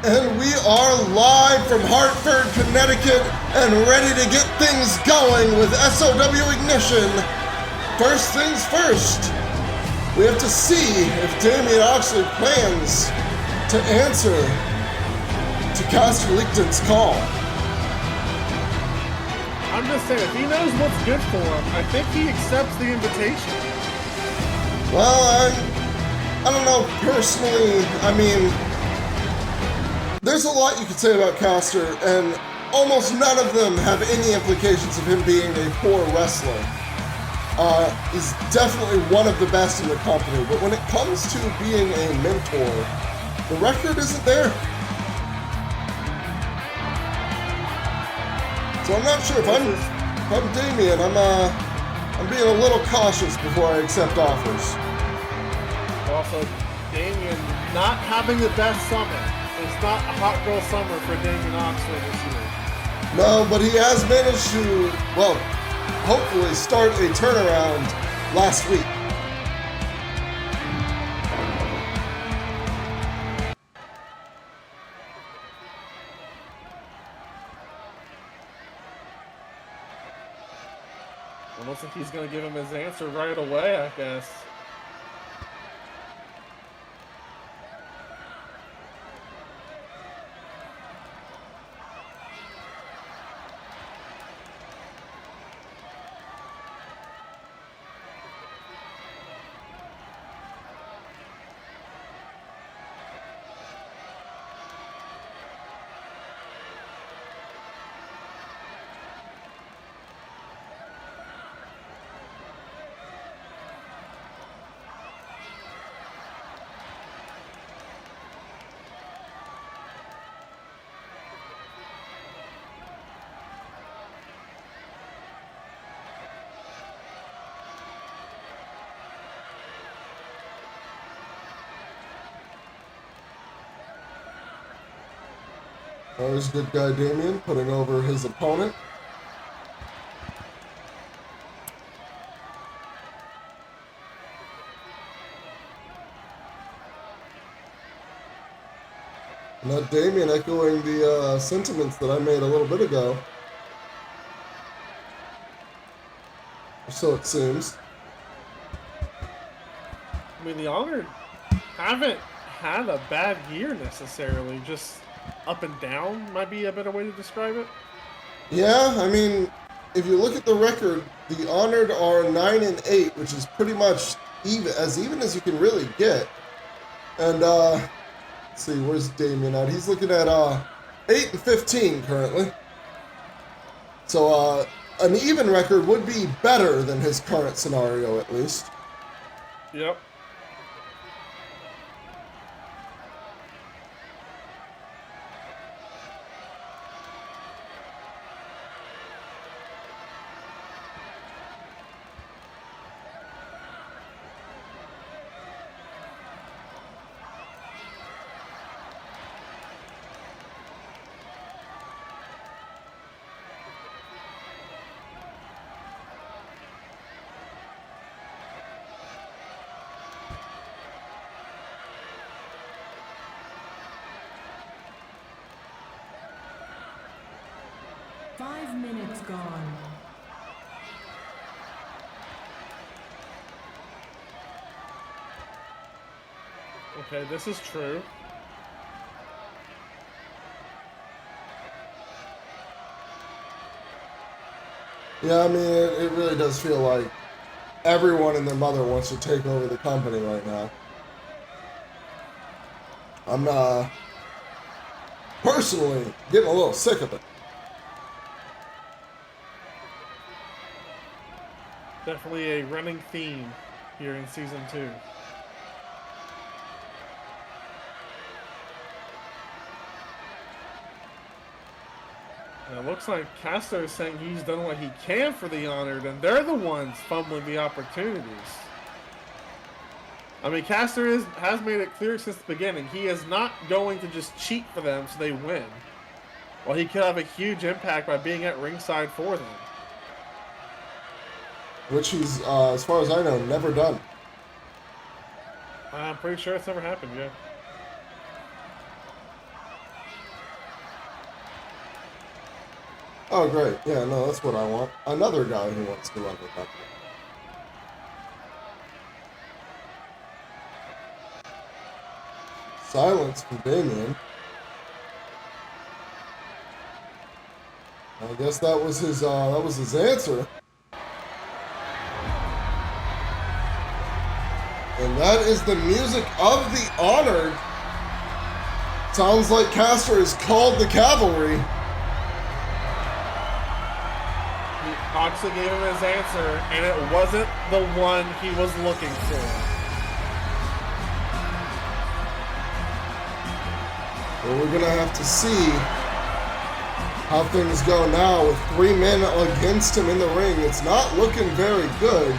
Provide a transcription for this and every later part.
And we are live from Hartford, Connecticut, and ready to get things going with SOW Ignition. First things first, we have to see if Damian actually plans to answer to Kastor Liechten's call. I'm just saying, if he knows what's good for him, I think he accepts the invitation. Well, I don't know personally. I mean, there's a lot you could say about Kastor, and almost none of them have any implications of him being a poor wrestler. He's definitely one of the best in the company, but when it comes to being a mentor, the record isn't there. So I'm not sure if I'm Damian. I'm being a little cautious before I accept offers. Also, Damian not having the best summer. It's not a hot girl summer for Damian Oxley this year. No, but he has managed to, well, hopefully start a turnaround last week. I don't think he's going to give him his answer right away, I guess. There's good guy Damian putting over his opponent. Now Damian echoing the sentiments that I made a little bit ago. So it seems. I mean, the Honor haven't had a bad year necessarily, just up and down might be a better way to describe it. Yeah, I mean, if you look at the record, the Honored are 9-8, which is pretty much even as you can really get. And let's see, where's Damian at? He's looking at 8-15 currently. So an even record would be better than his current scenario, at least. Yep. Five minutes gone. Okay, this is true. Yeah, I mean, it really does feel like everyone and their mother wants to take over the company right now. I'm personally getting a little sick of it. Definitely a running theme here in Season 2. And it looks like Kastor is saying he's done what he can for the Honored, and they're the ones fumbling the opportunities. I mean, Kastor has made it clear since the beginning, he is not going to just cheat for them so they win. While he could have a huge impact by being at ringside for them. Which he's, as far as I know, never done. I'm pretty sure it's never happened, yeah. Oh, great. Yeah, no, that's what I want. Another guy who wants to run the company. Silence from Damian. I guess that was his answer. And that is the music of the honored. Sounds like Kastor has called the cavalry. Oxley gave him his answer, and it wasn't the one he was looking for. Well, we're gonna have to see how things go now with 3 men against him in the ring. It's not looking very good.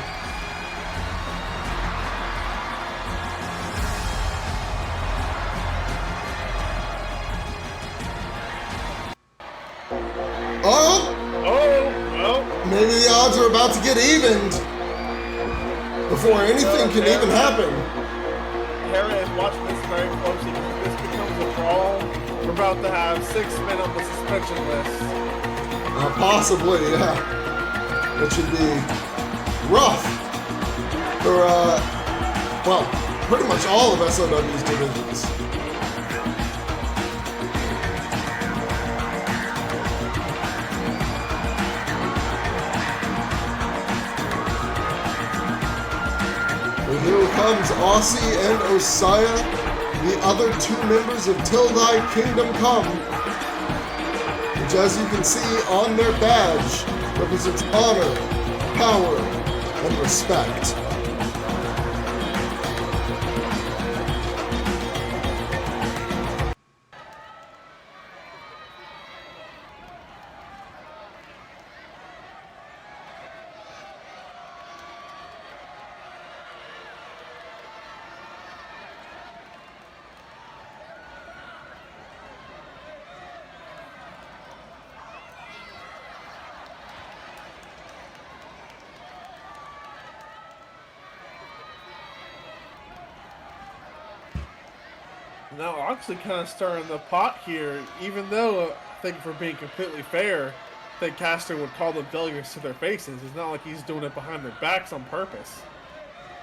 Maybe the odds are about to get evened before anything can even happen. Harry is watching this very closely. If this becomes a brawl, we're about to have 6 men on the suspension list. Possibly, yeah. That should be rough for, well, pretty much all of SOW's divisions. Here comes Aussie and Osiah, the other 2 members of Till Thy Kingdom Come, which, as you can see on their badge, represents honor, power, and respect. Now, Oxley kind of stirring the pot here, even though, I think for being completely fair, I think Kastor would call them failures to their faces. It's not like he's doing it behind their backs on purpose.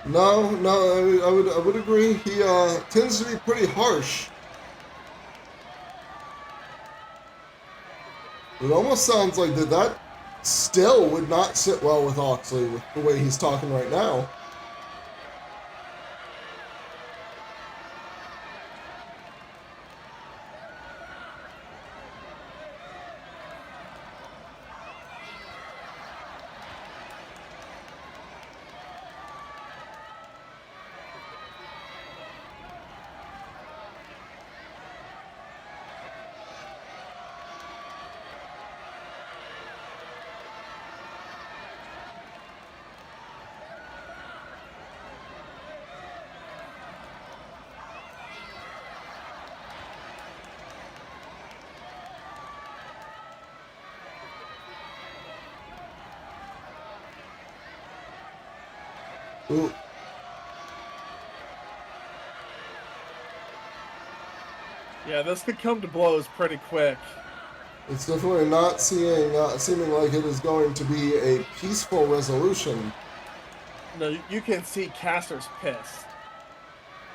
No, I would agree. He tends to be pretty harsh. It almost sounds like that still would not sit well with Oxley with the way he's talking right now. Ooh. Yeah, this could come to blows pretty quick. It's definitely not seeming like it is going to be a peaceful resolution. No, you can see Kastor's pissed.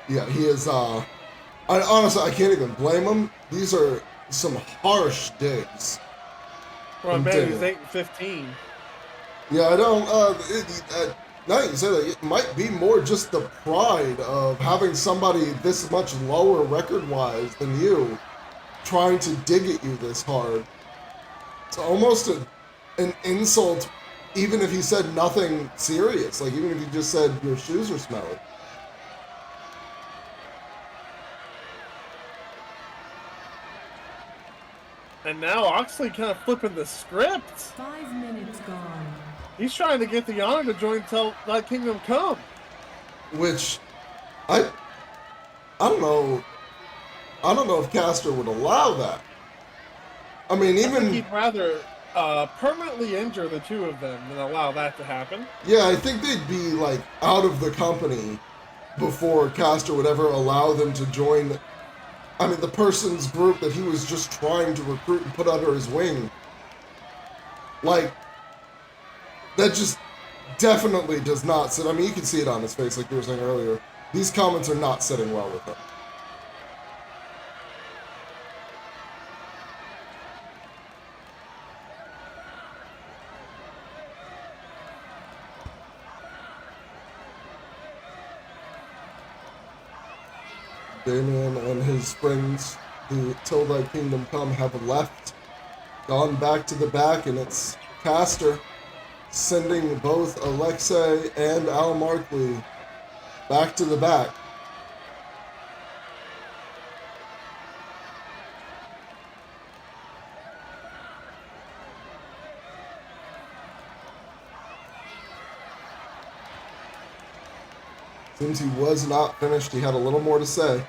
Yeah, he is, honestly, I can't even blame him. These are some harsh digs. Well, man, he's 8-15. Yeah, I don't, now that you say that, it might be more just the pride of having somebody this much lower record-wise than you trying to dig at you this hard. It's almost an insult, even if he said nothing serious. Like, even if he just said, your shoes are smelly. And now Oxley kind of flipping the script. 5 minutes gone. He's trying to get the honor to join Till Thy Kingdom Come. Which, I don't know if Kastor would allow that. I mean, I even... think he'd rather permanently injure the 2 of them than allow that to happen. Yeah, I think they'd be, like, out of the company before Kastor would ever allow them to join, the person's group that he was just trying to recruit and put under his wing. Like, that just definitely does not sit. I mean, you can see it on his face, like you were saying earlier. These comments are not sitting well with him. Damian and his friends, the Till Thy Kingdom Come, have left, gone back to the back, and it's Kastor sending both Alexei and Al Markley back to the back. Seems he was not finished. He had a little more to say.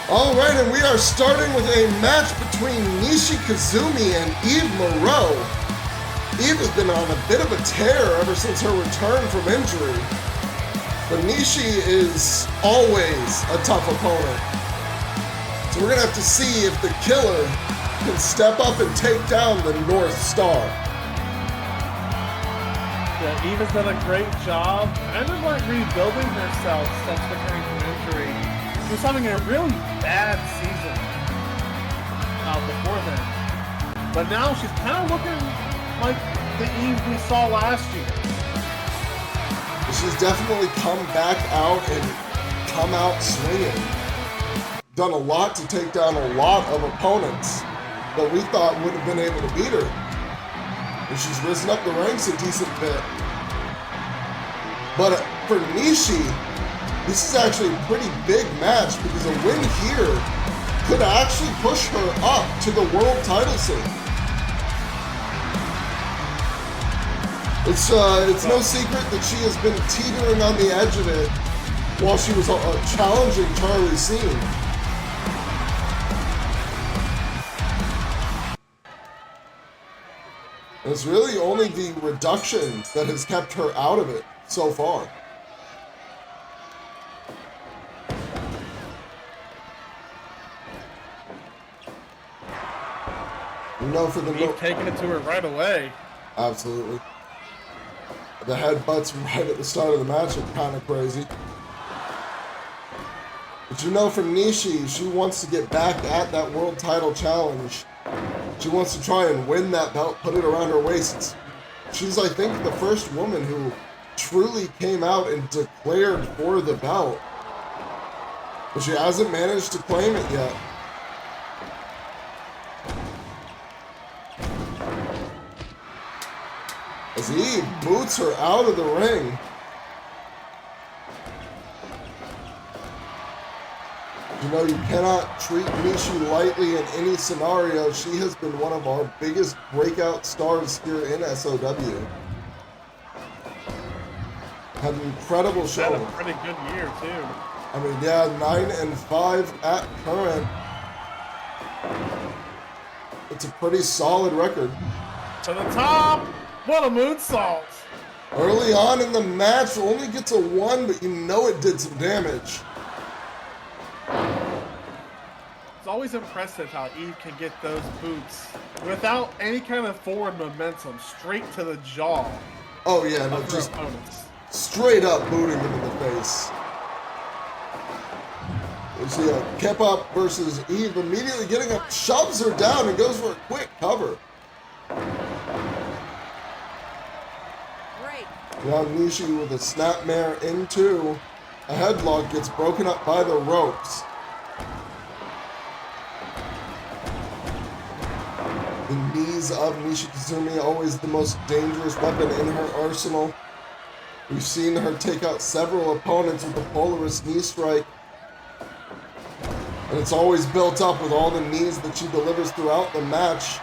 Alright, and we are starting with a match between Nishi Kazumi and Eve Moreau. Eve has been on a bit of a tear ever since her return from injury. But Nishi is always a tough opponent. So we're going to have to see if the killer can step up and take down the North Star. Yeah, Eve has done a great job kind of like rebuilding herself since returning from injury. She was having a really bad season before then. But now she's kind of looking like the Eve we saw last year. She's definitely come back out and come out swinging. Done a lot to take down a lot of opponents that we thought would have been able to beat her. And she's risen up the ranks a decent bit. But for Nishi, this is actually a pretty big match because a win here could actually push her up to the world title scene. It's no secret that she has been teetering on the edge of it while she was challenging Charlie Sheen. And it's really only the reduction that has kept her out of it so far. You know, for the Eve taking it to her right away. Absolutely. The headbutts right at the start of the match are kind of crazy. But you know, for Nishi, she wants to get back at that world title challenge. She wants to try and win that belt, put it around her waist. She's, I think, the first woman who truly came out and declared for the belt. But she hasn't managed to claim it yet. As he boots her out of the ring. You know, you cannot treat Nishi lightly in any scenario. She has been one of our biggest breakout stars here in SOW. Had an incredible show. Had a pretty good year, too. I mean, yeah, 9-5 at current. It's a pretty solid record. To the top! What a moonsault! Early on in the match, only gets a 1, but you know it did some damage. It's always impressive how Eve can get those boots without any kind of forward momentum, straight to the jaw. Oh yeah, no, of her just opponents. straight up booting him in the face. You see a Kep-Up versus Eve immediately getting up, shoves her down and goes for a quick cover. Now Nishi with a snapmare into a headlock gets broken up by the ropes. The knees of Nishi Kazumi, always the most dangerous weapon in her arsenal. We've seen her take out several opponents with the Polaris knee strike. And it's always built up with all the knees that she delivers throughout the match.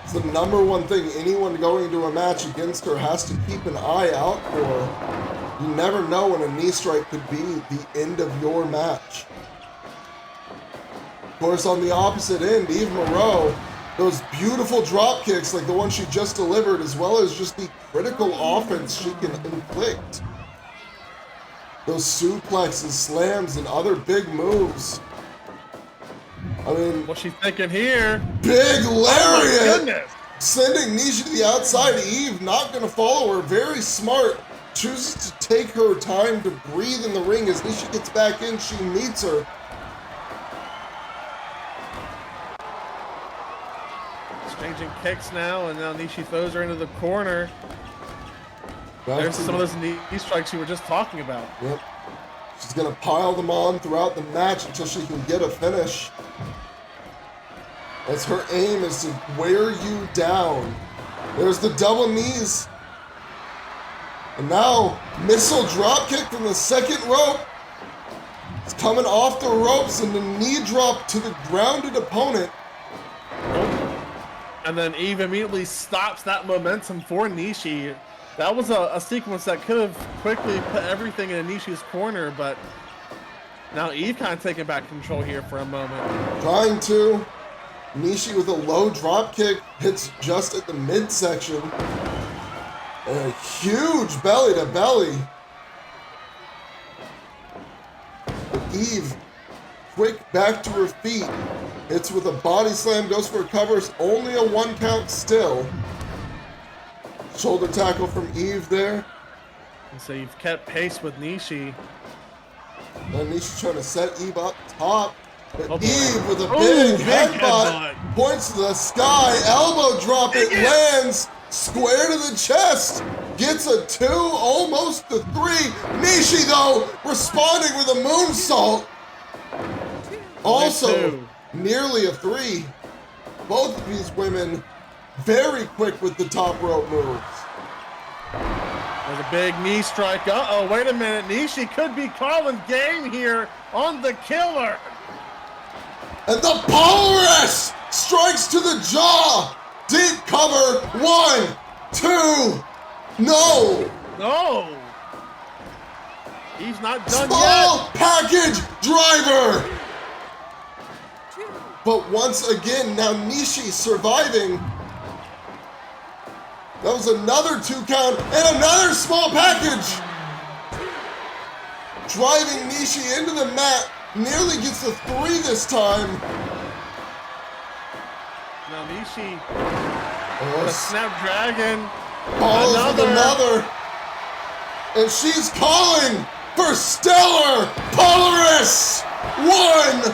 It's the number one thing anyone going to a match against her has to keep an eye out for. You never know when a knee strike could be the end of your match. Of course, on the opposite end, Eve Moreau, those beautiful drop kicks like the one she just delivered, as well as just the critical offense she can inflict. Those suplexes, slams, and other big moves. I mean, What's she thinking here? big Oh lariat! my goodness! Sending Nishi to the outside. Eve not gonna follow her. Very smart. Chooses to take her time to breathe in the ring. As Nishi gets back in, she meets her. Exchanging kicks now, and now Nishi throws her into the corner. There's some of those knee strikes you were just talking about. Yep. She's gonna pile them on throughout the match until she can get a finish. As her aim is to wear you down. There's the double knees. And now, missile drop kick from the second rope. It's coming off the ropes and the knee drop to the grounded opponent. And then Eve immediately stops that momentum for Nishi. That was a sequence that could have quickly put everything in Nishi's corner, but now Eve kind of taking back control here for a moment. Trying to. Nishi with a low drop kick hits just at the midsection. And a huge belly to belly. Eve, quick back to her feet. Hits with a body slam, goes for a cover. It's only a 1 count still. Shoulder tackle from Eve there. And so you've kept pace with Nishi. And Nishi trying to set Eve up top. But Oh, Eve with a Ooh, big big headbutt. headbutt. Points to the sky. Elbow drop. It lands square to the chest. Gets a 2, almost a 3. Nishi, though, responding with a moonsault. Also, two. nearly a 3. Both of these women very quick with the top rope moves. There's a big knee strike. Uh-oh, wait a minute. Nishi could be calling game here on the killer. And the Polaris strikes to the jaw. Deep cover. 1, 2. No. No. He's not done Small yet. package driver. But once again, now Nishi surviving. That was another 2 count and another small package. Driving Nishi into the mat. Nearly gets the 3 this time. Now Nishi, Oh, the Snapdragon. balls with another. And she's calling for Stellar Polaris. 1, 2,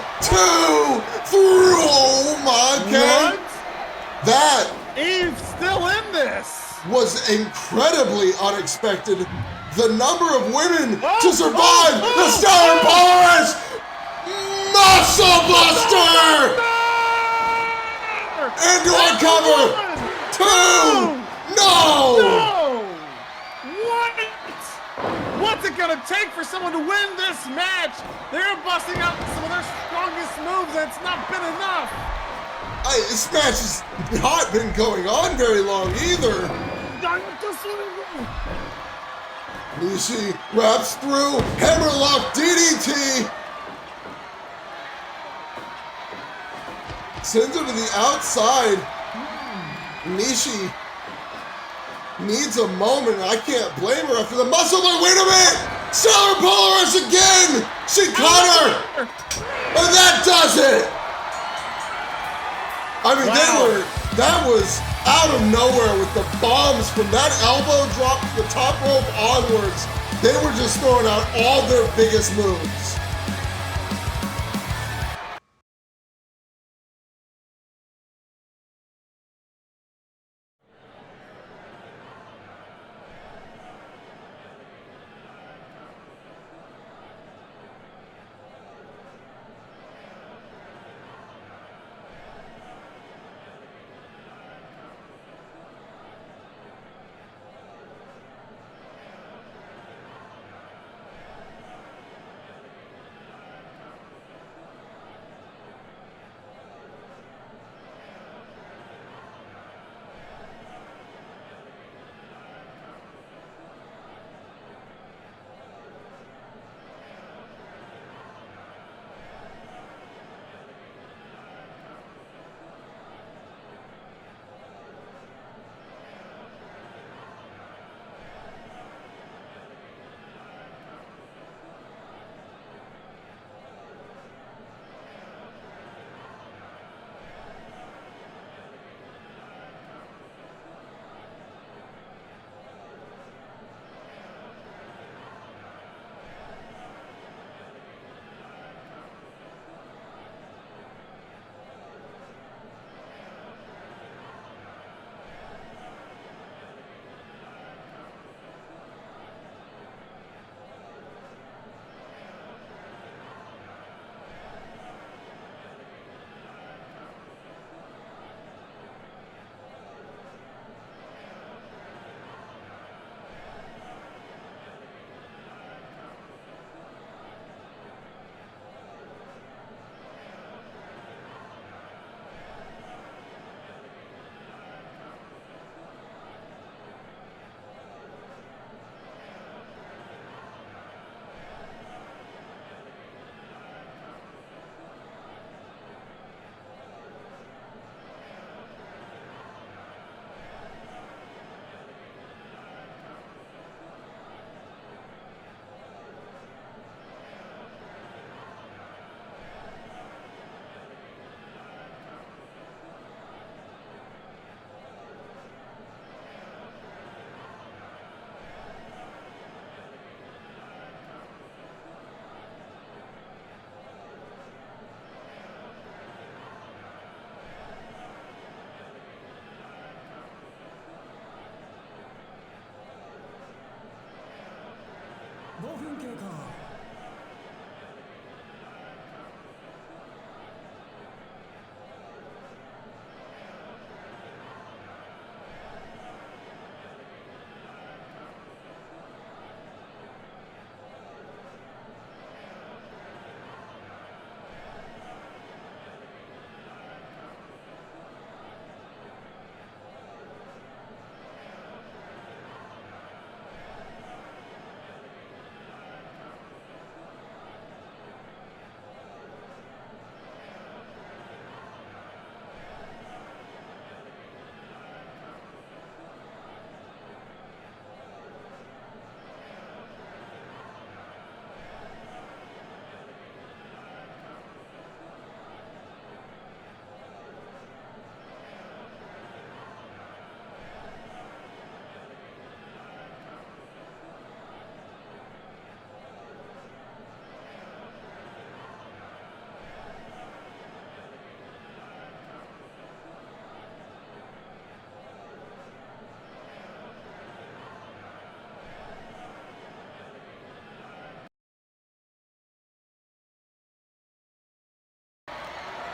3. Oh my God. What? That Eve's still in this. was incredibly unexpected. The number of women to survive the Stellar Polaris Muscle Buster into a cover. 2. No. No! What? What's it gonna take for someone to win this match? They're busting out some of their strongest moves, and it's not been enough. This match has not been going on very long either. Nishi wraps through, hammerlock DDT. Sends her to the outside. Nishi needs a moment. I can't blame her after the muscle, but wait a minute! Stellar Polaris again! She caught her! And that does it! I mean, that was out of nowhere with the bombs from that elbow drop to the top rope onwards. They were just throwing out all their biggest moves.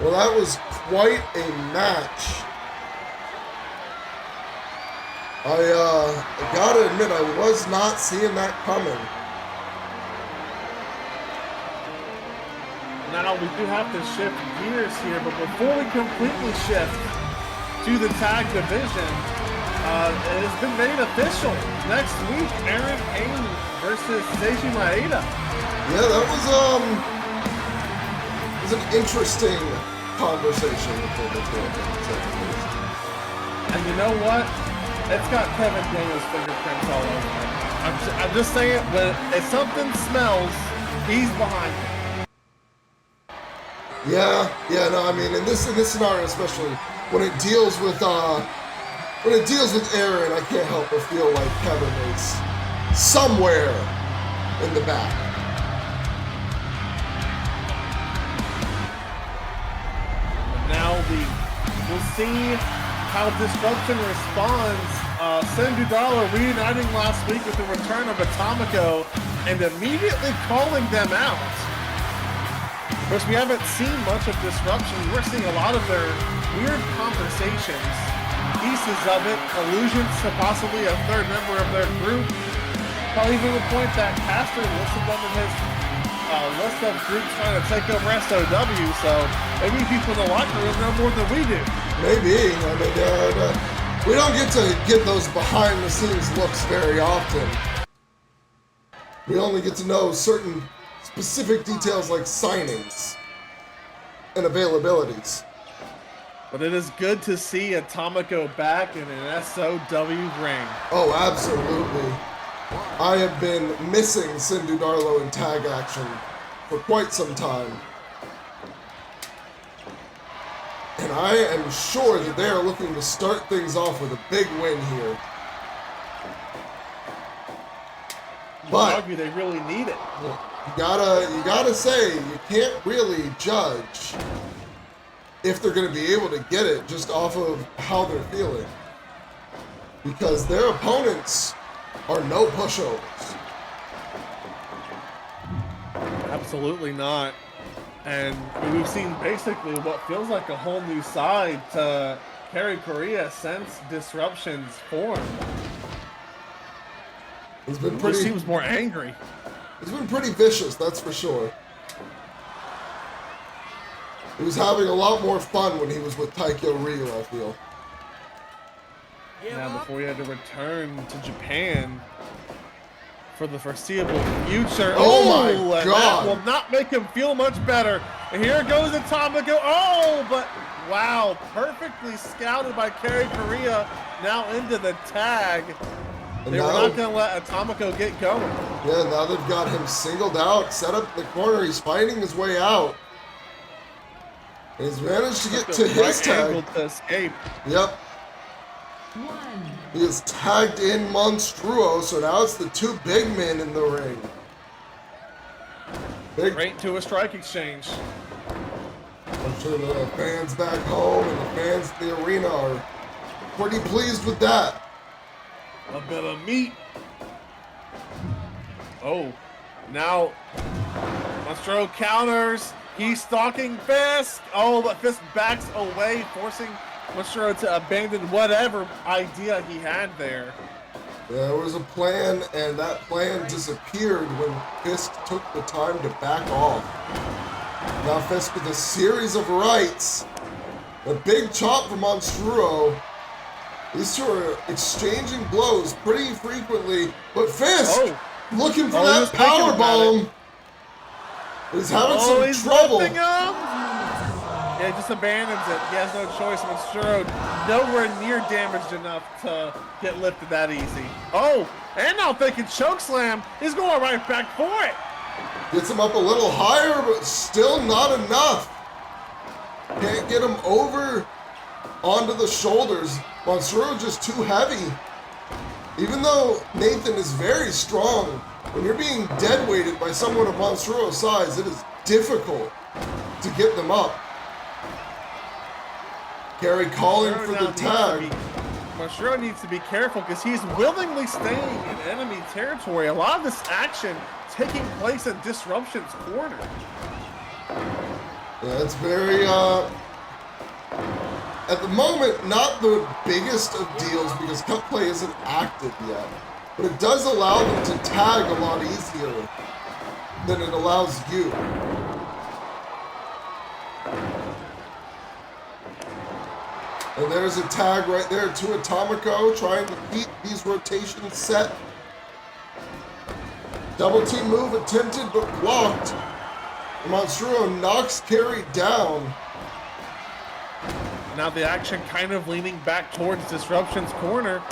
Well, that was quite a match. I gotta admit, I was not seeing that coming. Now we do have to shift gears here, but before we completely shift to the tag division, it has been made official. Next week, Aaron Payne versus Seiji Maeda. Yeah, that was an interesting conversation between the two of them. And you know what? It's got Kevin Daniels' fingerprints all over it. I'm just saying, but if something smells, he's behind it. Yeah, no, I mean, in this scenario especially, when it deals with Aaron, I can't help but feel like Kevin is somewhere in the back. Now we'll see how Disruption responds. Sendu Darla reuniting last week with the return of Atomico and immediately calling them out. Of course, we haven't seen much of Disruption. We're seeing a lot of their weird conversations, pieces of it, allusions to possibly a third member of their group. Probably even the point that Kastor listed them in his list of groups trying to take over SOW, so maybe people in the locker room know more than we do. Maybe. I mean, we don't get those behind-the-scenes looks very often. We only get to know certain specific details like signings and availabilities. But it is good to see Atomico back in an SOW ring. Oh, absolutely. I have been missing Sendu Darlo in tag action for quite some time. And I am sure that they are looking to start things off with a big win here. You But argue they really need it. you gotta say, you can't really judge if they're gonna be able to get it just off of how they're feeling. Because their opponents are no pushovers. Absolutely not. And we've seen basically what feels like a whole new side to Kerry Correa since Disruption's form. He's been He pretty. seems more angry. He's been pretty vicious, that's for sure. He was having a lot more fun when he was with Taikyo Ryu, I feel. Now before he had to return to Japan for the foreseeable future. Oh my and God. that will not make him feel much better. And here goes Atomico. Oh, but wow, perfectly scouted by Kerry Correa. Now into the tag. And They were now, not going to let Atomico get going. yeah, now they've got him singled out, set up in the corner. He's fighting his way out. And he's managed to get to his Angle tag. to escape. Yep. One. He is tagged in Monstruo, so now it's the two big men in the ring. Big. Right to a strike exchange. I'm sure the fans back home and the fans in the arena are pretty pleased with that. A bit of meat. Oh, Now, Monstro counters. He's stalking Fisk. Oh, but Fisk backs away, forcing Monstro to abandon whatever idea he had there. There was a plan, and that plan disappeared when Fisk took the time to back off. Now Fisk with a series of rights. A big chop from Monstro. These two are exchanging blows pretty frequently, but Fisk looking for that power bomb. He's having some trouble. Lifting him. Yeah, he just abandons it. He has no choice. Monstro nowhere near damaged enough to get lifted that easy. Oh, and now thinking choke slam. He's going right back for it. Gets him up a little higher, but still not enough. Can't get him over onto the shoulders. Monstro just too heavy. Even though Nathan is very strong, when you're being dead weighted by someone of Monstro's size, it is difficult to get them up. Kerry calling for the tag. Monstro needs to be careful because he's willingly staying in enemy territory. A lot of this action taking place in Disruption's corner. Yeah, it's very, at the moment, not the biggest of deals because cut play isn't active yet. But it does allow them to tag a lot easier than it allows you. And there's a tag right there to Atomico, trying to keep these rotations set. Double team move attempted but blocked. Monstro knocks Kerry down. Now the action kind of leaning back towards Disruption's corner.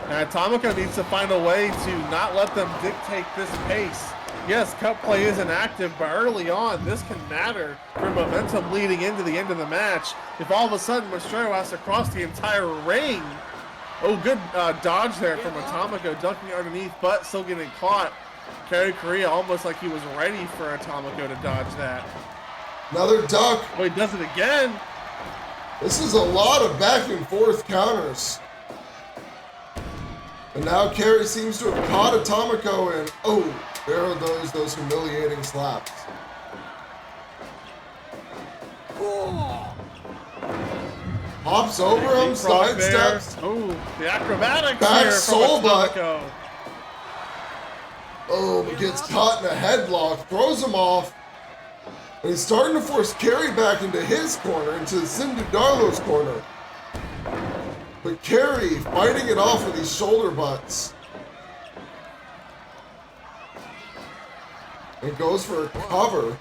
And Atomico needs to find a way to not let them dictate this pace. Yes, cut play isn't active, but early on, this can matter for momentum leading into the end of the match. If all of a sudden Monstro has to cross the entire ring. Oh, good dodge there from Atomico, dunking underneath, but still getting caught. Kerry Correa almost like he was ready for Atomico to dodge that. Another duck. Oh, he does it again. This is a lot of back and forth counters. And now Kerry seems to have caught Atomico, and oh, there are those humiliating slaps. Hops over him, sidesteps. Oh, the acrobatics back here soul from Atomico. Oh, but gets caught in a headlock, throws him off. And he's starting to force Kerry back into his corner, into Zindu Darlow's corner. But Kerry fighting it off with these shoulder butts. And goes for a cover.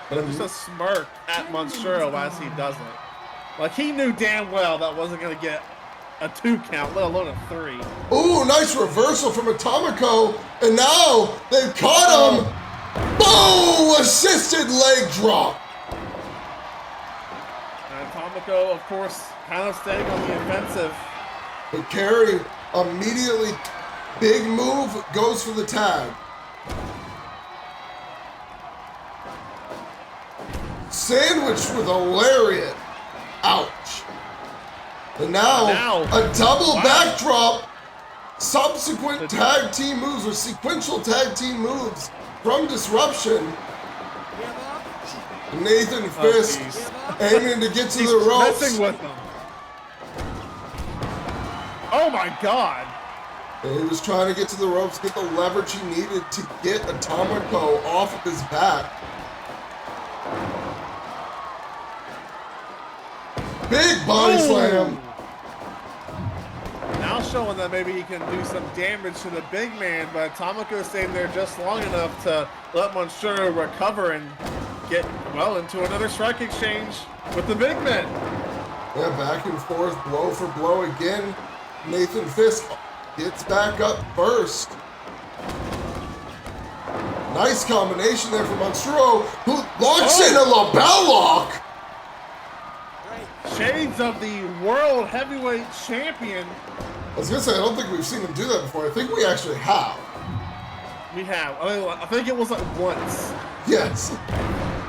But just a smirk at Monstro as he does it. Like he knew damn well that wasn't going to get a 2 count, let alone a 3. Ooh, nice reversal from Atomico. And now they've caught him. Boom! Assisted leg drop. And Atomico, of course, kind of staying on the offensive. But Kerry immediately, big move, goes for the tag. Sandwiched with a lariat. Ouch. And now a double backdrop. Subsequent tag team moves or sequential tag team moves from Disruption. Nathan Fisk aiming to get to the ropes. Messing with them. Oh my God. And he was trying to get to the ropes, get the leverage he needed to get Atomico off of his back. Big body slam. Now showing that maybe he can do some damage to the big man, but Atomico stayed there just long enough to let Monstro recover and get, well, into another strike exchange with the big man. Yeah, back and forth, blow for blow again. Nathan Fisk gets back up first. Nice combination there from Monstro, who locks in a lapel lock. Shades of the World Heavyweight Champion. I was gonna say, I don't think we've seen him do that before. I think we actually have. We have. I think it was like once. Yes.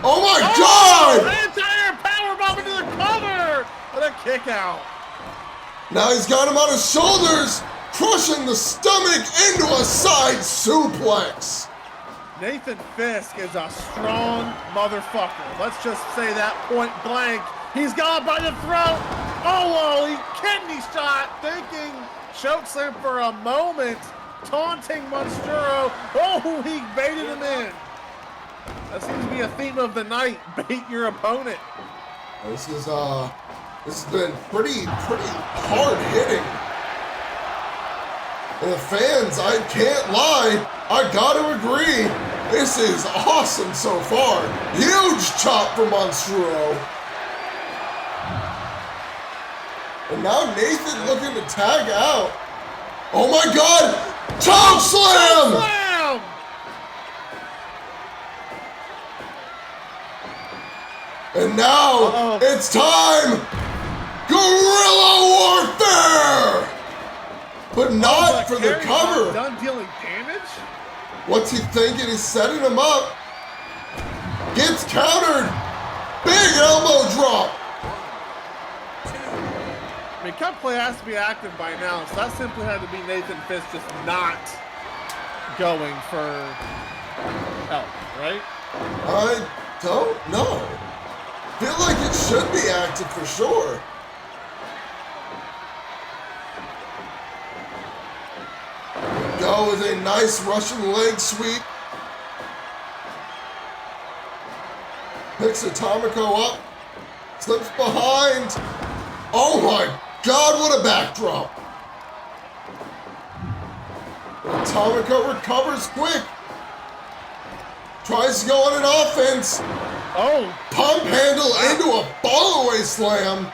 Oh my God! An entire powerbomb into the cover! What a kick out. Now he's got him on his shoulders, crushing the stomach into a side suplex. Nathan Fisk is a strong motherfucker. Let's just say that point blank. He's got by the throat. Oh, he kidney shot, thinking chokeslam for a moment, taunting Monstro. Oh, he baited him in. That seems to be a theme of the night. Bait your opponent. This has been pretty hard hitting. And the fans, I can't lie, I gotta agree, this is awesome so far. Huge chop from Monstro. And now Nathan looking to tag out. Oh my God! Choke slam! Slam! And now it's time! Guerrilla warfare! But not for the cover. Done dealing damage? What's he thinking? He's setting him up. Gets countered. Big elbow drop. I mean, cut play has to be active by now, so that simply had to be Nathan Fisk just not going for help, right? I don't know. Feel like it should be active for sure. Go with a nice Russian leg sweep. Picks Atomico up. Slips behind. Oh my God, what a backdrop. Atomico recovers quick. Tries to go on an offense. Oh. Pump handle into a fall away slam.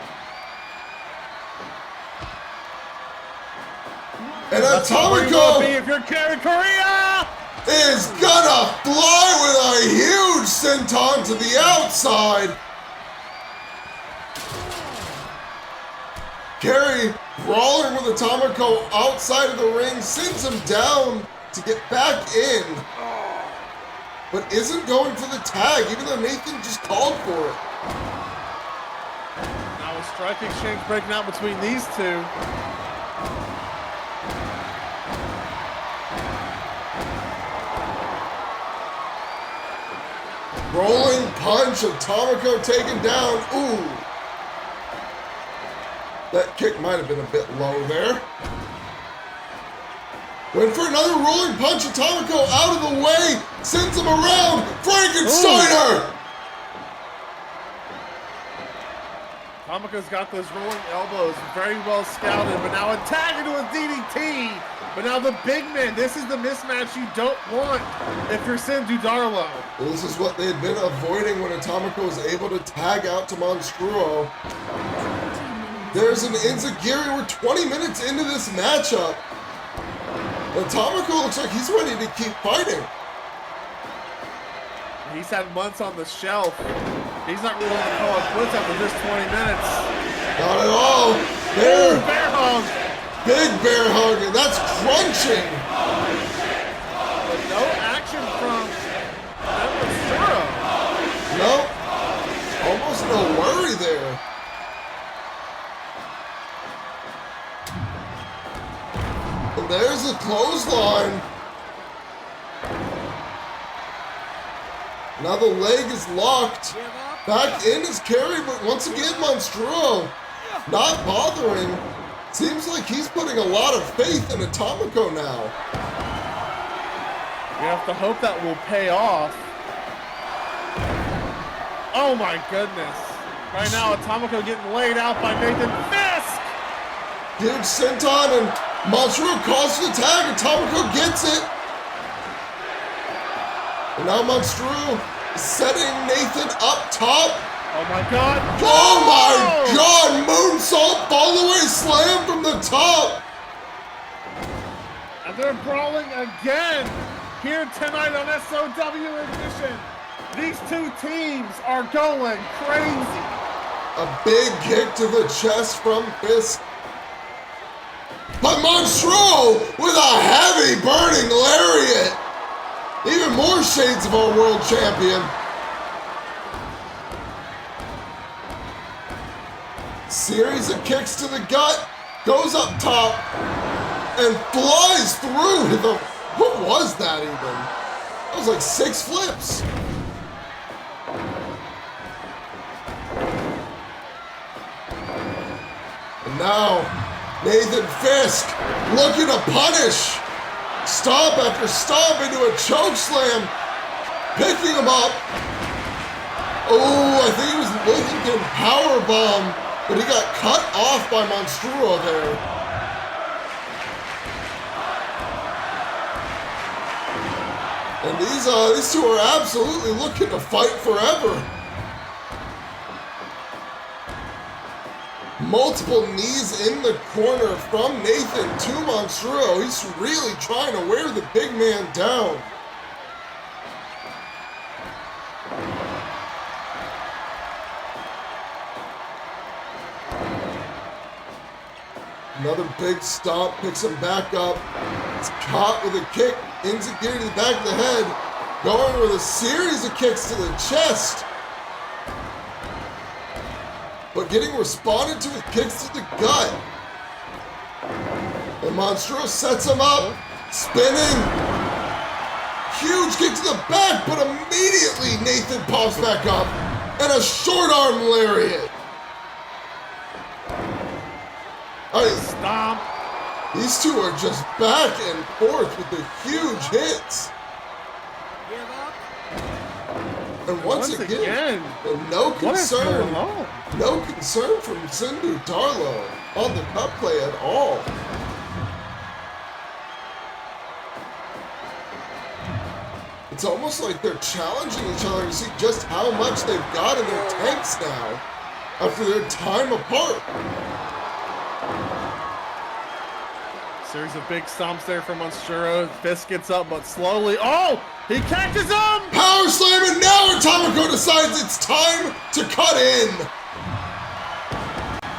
And Atomico if you're carrying Korea is gonna fly with a huge senton to the outside. Kerry brawling with Atomico outside of the ring, sends him down to get back in, but isn't going for the tag, even though Nathan just called for it. Now a strike exchange breaking out between these two. Rolling punch, Atomico taken down. Ooh. That kick might have been a bit low there. Went for another rolling punch. Atomico out of the way. Sends him around. Frankensteiner! Atomico's got those rolling elbows. Very well scouted, but now a tag into a DDT. But now the big man, this is the mismatch you don't want if you're Sindhu Darlo. This is what they had been avoiding when Atomico was able to tag out to Monstro. There's an Enziguri. We're 20 minutes into this matchup. Atomico looks like he's ready to keep fighting. He's had months on the shelf. He's not really going to call it quits after just 20 minutes. Not at all. Ooh, bear hug. Big bear hug, and that's crunching. But no action from Monstro. No, almost no worry there. And there's a clothesline. Now the leg is locked. Back in is Kerry, but once again, Monstro not bothering. Seems like he's putting a lot of faith in Atomico now. You have to hope that will pay off. Oh my goodness. Right now, Atomico getting laid out by Nathan Fisk. Huge senton, and Monstro calls for the tag. Atomico gets it. And now Monstro setting Nathan up top. Oh my God. Oh my God! Moonsault fall-away slam from the top. And they're brawling again here tonight on SOW Ignition. These two teams are going crazy. A big kick to the chest from Fisk. But Monstro with a heavy burning lariat. Even more shades of our world champion. Series of kicks to the gut, goes up top, and flies through the, what was that even? That was like 6 flips. And now, Nathan Fisk looking to punish. Stomp after stomp into a choke slam. Picking him up. Oh, I think he was looking to powerbomb, but he got cut off by Monstro there. And these two are absolutely looking to fight forever. Multiple knees in the corner from Nathan to Monstro. He's really trying to wear the big man down. Another big stomp, picks him back up. It's caught with a kick, Inzagiri to the back of the head, going with a series of kicks to the chest. But getting responded to with kicks to the gut. And Monstro sets him up, spinning. Huge kick to the back, but immediately Nathan pops back up, and a short arm lariat. Stomp. These two are just back and forth with the huge hits. And once again, no concern from Sindhu Darlo on the cup play at all. It's almost like they're challenging each other to see just how much they've got in their tanks now after their time apart. Series of big stomps there from Monstro. Fisk gets up, but slowly. Oh! He catches him! Power slam, and now Atomico decides it's time to cut in.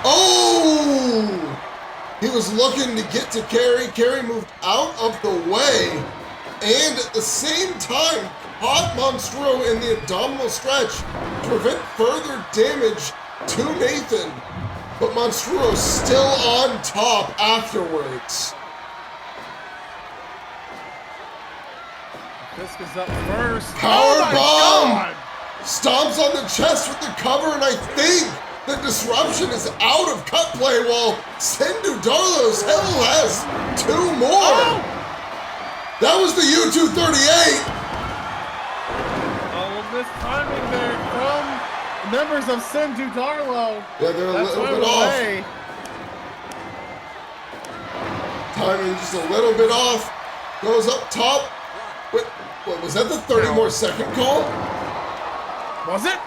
Oh! He was looking to get to Kerry. Kerry moved out of the way, and at the same time caught Monstro in the abdominal stretch to prevent further damage to Nathan. But Monstro still on top afterwards. Fisk is up first. Power bomb! Stomps on the chest with the cover, and I think the disruption is out of cut play while Sindhu Darlo still has 2 more. Oh! That was the U-238. Oh, this timing there from members of Sindhu Darlo. Yeah, they're a little bit off. Timing just a little bit off. Goes up top. What, was that the 30 more second call? Was it?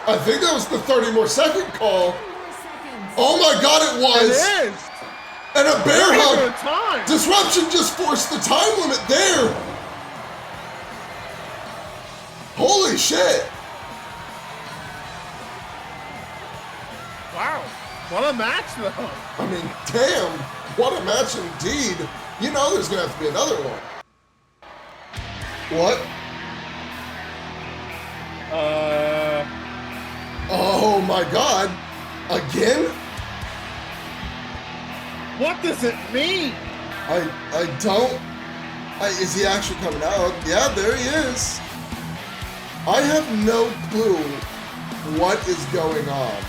I think that was the 30 more second call. Oh my God, it was. It is. And a bear hug. Time. Disruption just forced the time limit there. Holy shit. Wow. What a match, though. I mean, damn. What a match indeed. You know there's going to have to be another one. What? Oh my God. Again? What does it mean? I don't. Is he actually coming out? Yeah, there he is. I have no clue what is going on.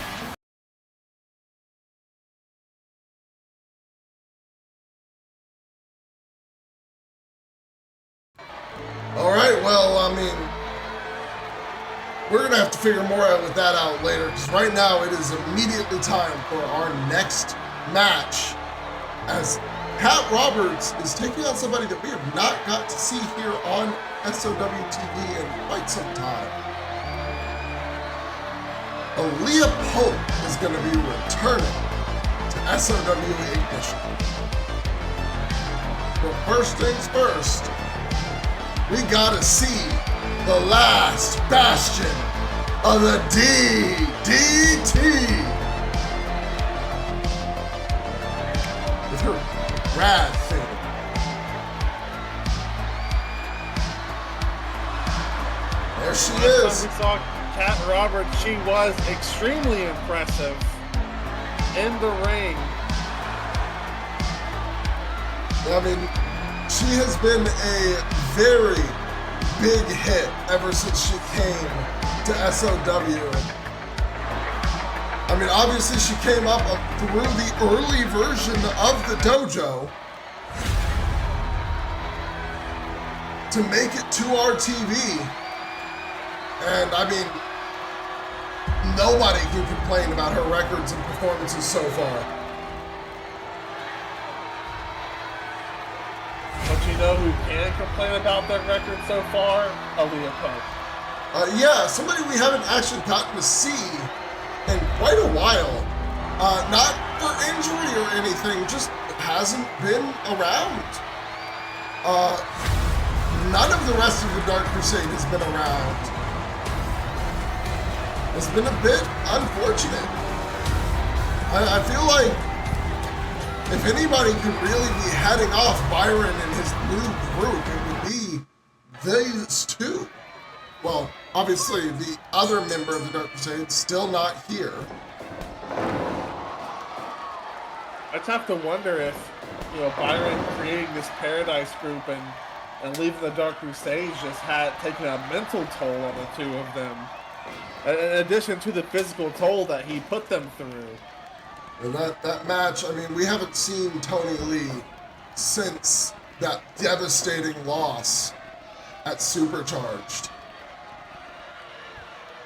All right, well, I mean, we're going to have to figure more out with that out later, because right now it is immediately time for our next match, as Pat Roberts is taking on somebody that we have not got to see here on SOW TV in quite some time. Aaliyah Pope is going to be returning to SOW Ignition. But first things first, we gotta see the last bastion of the DDT. With her rad thing. There she is. Last time we saw Kat Roberts, she was extremely impressive in the ring. I mean, she has been a very, big hit ever since she came to SOW. I mean, obviously she came up through the early version of the dojo to make it to our TV. And I mean, nobody can complain about her records and performances so far. But you know who can complain about their record so far? Aaliyah Pope. Yeah, somebody we haven't actually gotten to see in quite a while. Not for injury or anything, just hasn't been around. None of the rest of the Dark Crusade has been around. It's been a bit unfortunate. I feel like if anybody could really be heading off Byron and his new group, it would be these two. Well, obviously the other member of the Dark Crusade still not here. I just have to wonder if, you know, Byron creating this Paradise group and leaving the Dark Crusade just had taken a mental toll on the two of them, in addition to the physical toll that he put them through. And that match, I mean, we haven't seen Tony Lee since that devastating loss at Supercharged.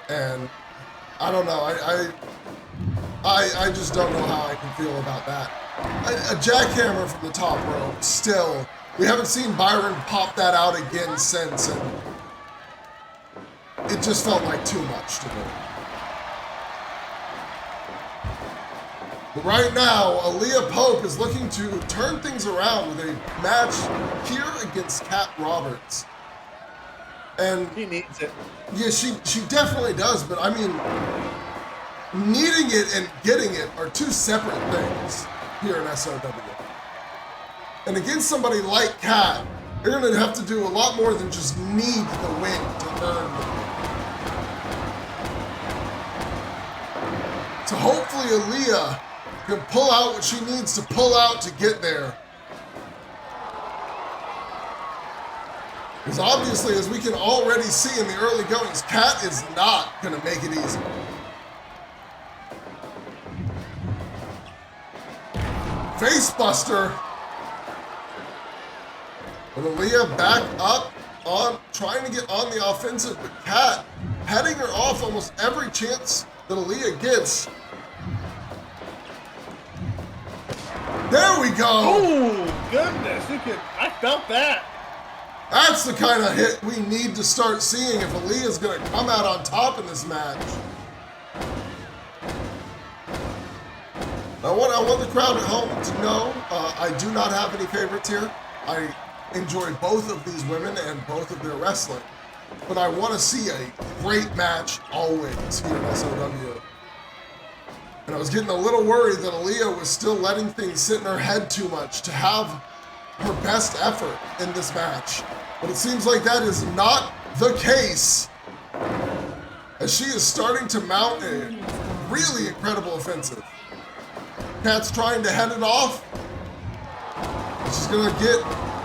And I don't know, I just don't know how I can feel about that. A jackhammer from the top rope, still. We haven't seen Byron pop that out again since, and it just felt like too much to me. But right now, Aaliyah Pope is looking to turn things around with a match here against Kat Roberts. And He needs it. yeah, she definitely does, but I mean, needing it and getting it are two separate things here in SOW. And against somebody like Kat, you're gonna have to do a lot more than just need the win to earn the win. So hopefully Aaliyah can pull out what she needs to pull out to get there. Because obviously, as we can already see in the early goings, Kat is not gonna make it easy. Facebuster. But Aaliyah back up on trying to get on the offensive, but Kat heading her off almost every chance that Aaliyah gets. There we go. Oh goodness! I felt that. That's the kind of hit we need to start seeing if Aaliyah's gonna come out on top in this match. I want the crowd at home to know I do not have any favorites here. I enjoy both of these women and both of their wrestling, but I want to see a great match always here in SOW. And I was getting a little worried that Aaliyah was still letting things sit in her head too much to have her best effort in this match. But it seems like that is not the case, as she is starting to mount a really incredible offensive. Kat's trying to head it off. She's gonna get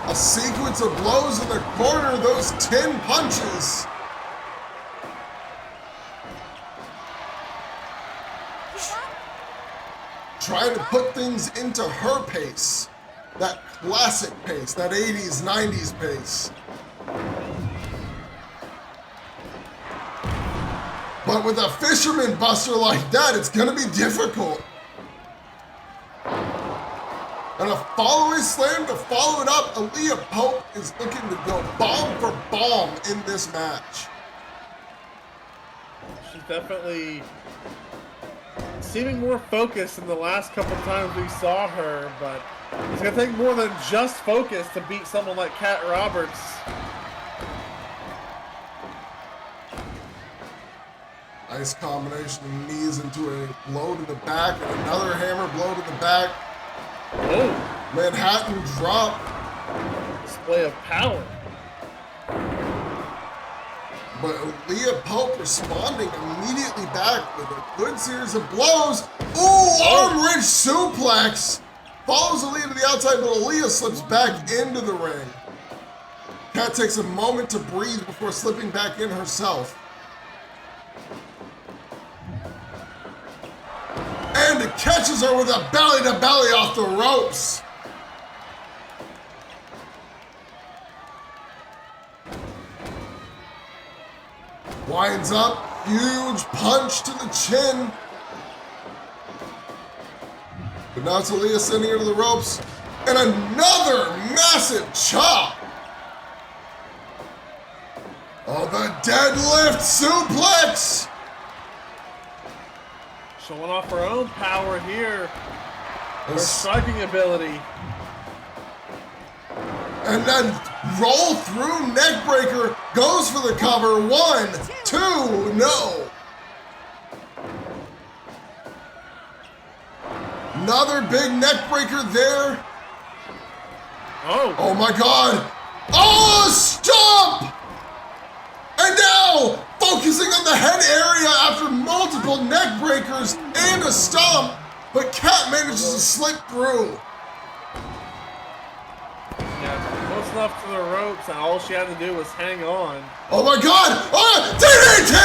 a sequence of blows in the corner, those 10 punches. Trying to put things into her pace. That classic pace, that 80s, 90s pace. But with a fisherman buster like that, it's gonna be difficult. And a following slam to follow it up. Aaliyah Pope is looking to go bomb for bomb in this match. She's definitely seeming more focused than the last couple times we saw her, but it's gonna take more than just focus to beat someone like Kat Roberts. Nice combination of knees into a blow to the back and another hammer blow to the back. Oh, Manhattan drop. display of power. But Aaliyah Pope responding immediately back with a good series of blows. Ooh, arm wrench suplex. Follows Aaliyah to the outside, but Aaliyah slips back into the ring. Kat takes a moment to breathe before slipping back in herself. And it catches her with a belly-to-belly off the ropes. Winds up, huge punch to the chin. But now it's Aaliyah sending her to the ropes. And another massive chop. Oh, the deadlift suplex. Showing off her own power here. Her striking ability. And then roll through neck breaker. Goes for the cover. 1, 2, no. Another big neck breaker there. Oh my God. Oh, stomp! And now, focusing on the head area after multiple neck breakers and a stomp, but Kat manages to slip through. Yeah, close enough to the ropes, and all she had to do was hang on. Oh my God! Oh, DDT!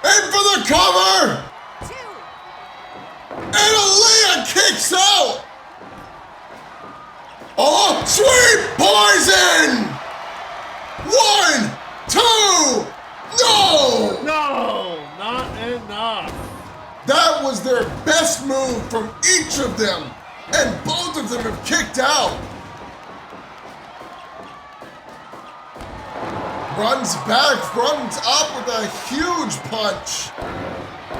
In for the cover! And Aaliyah kicks out! Oh, sweet poison! 1, 2, no! No, not enough. That was their best move from each of them, and both of them have kicked out. Runs back, runs up with a huge punch.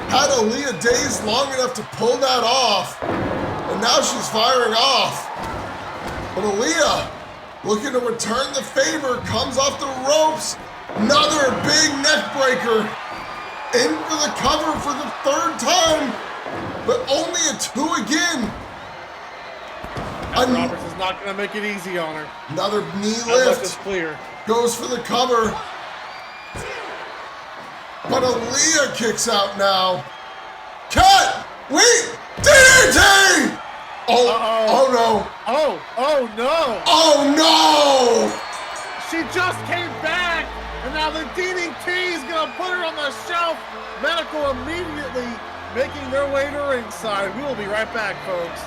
Had Aaliyah dazed long enough to pull that off, and now she's firing off. But Aaliyah, looking to return the favor, comes off the ropes. Another big neck breaker. In for the cover for the 3rd time, but only a 2 again. Roberts is not going to make it easy on her. Another knee That much is lift. clear. Goes for the cover. But Aaliyah kicks out now. Kat! Wait! DDT! Oh no. Oh no. Oh no! She just came back, and now the DDT is going to put her on the shelf. Medical immediately making their way to ringside. We will be right back, folks.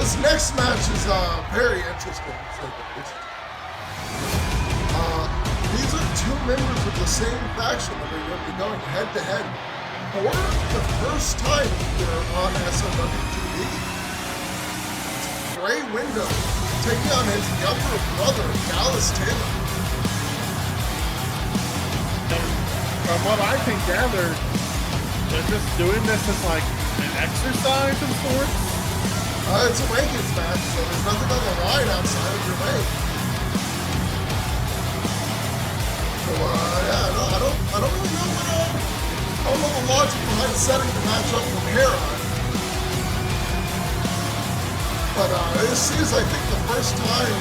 this next match is very interesting. These are two members of the same faction that are going to be going head to head for the first time here on SOW TV. Bray Windham taking on his younger brother, Dallas Taylor. From what I can gather, they're just doing this as like an exercise of sorts. It's a rankings match, so there's nothing on the line outside of your rank. So, yeah, I don't really know I don't know the logic behind setting the match up from here on. But this is, I think, the first time,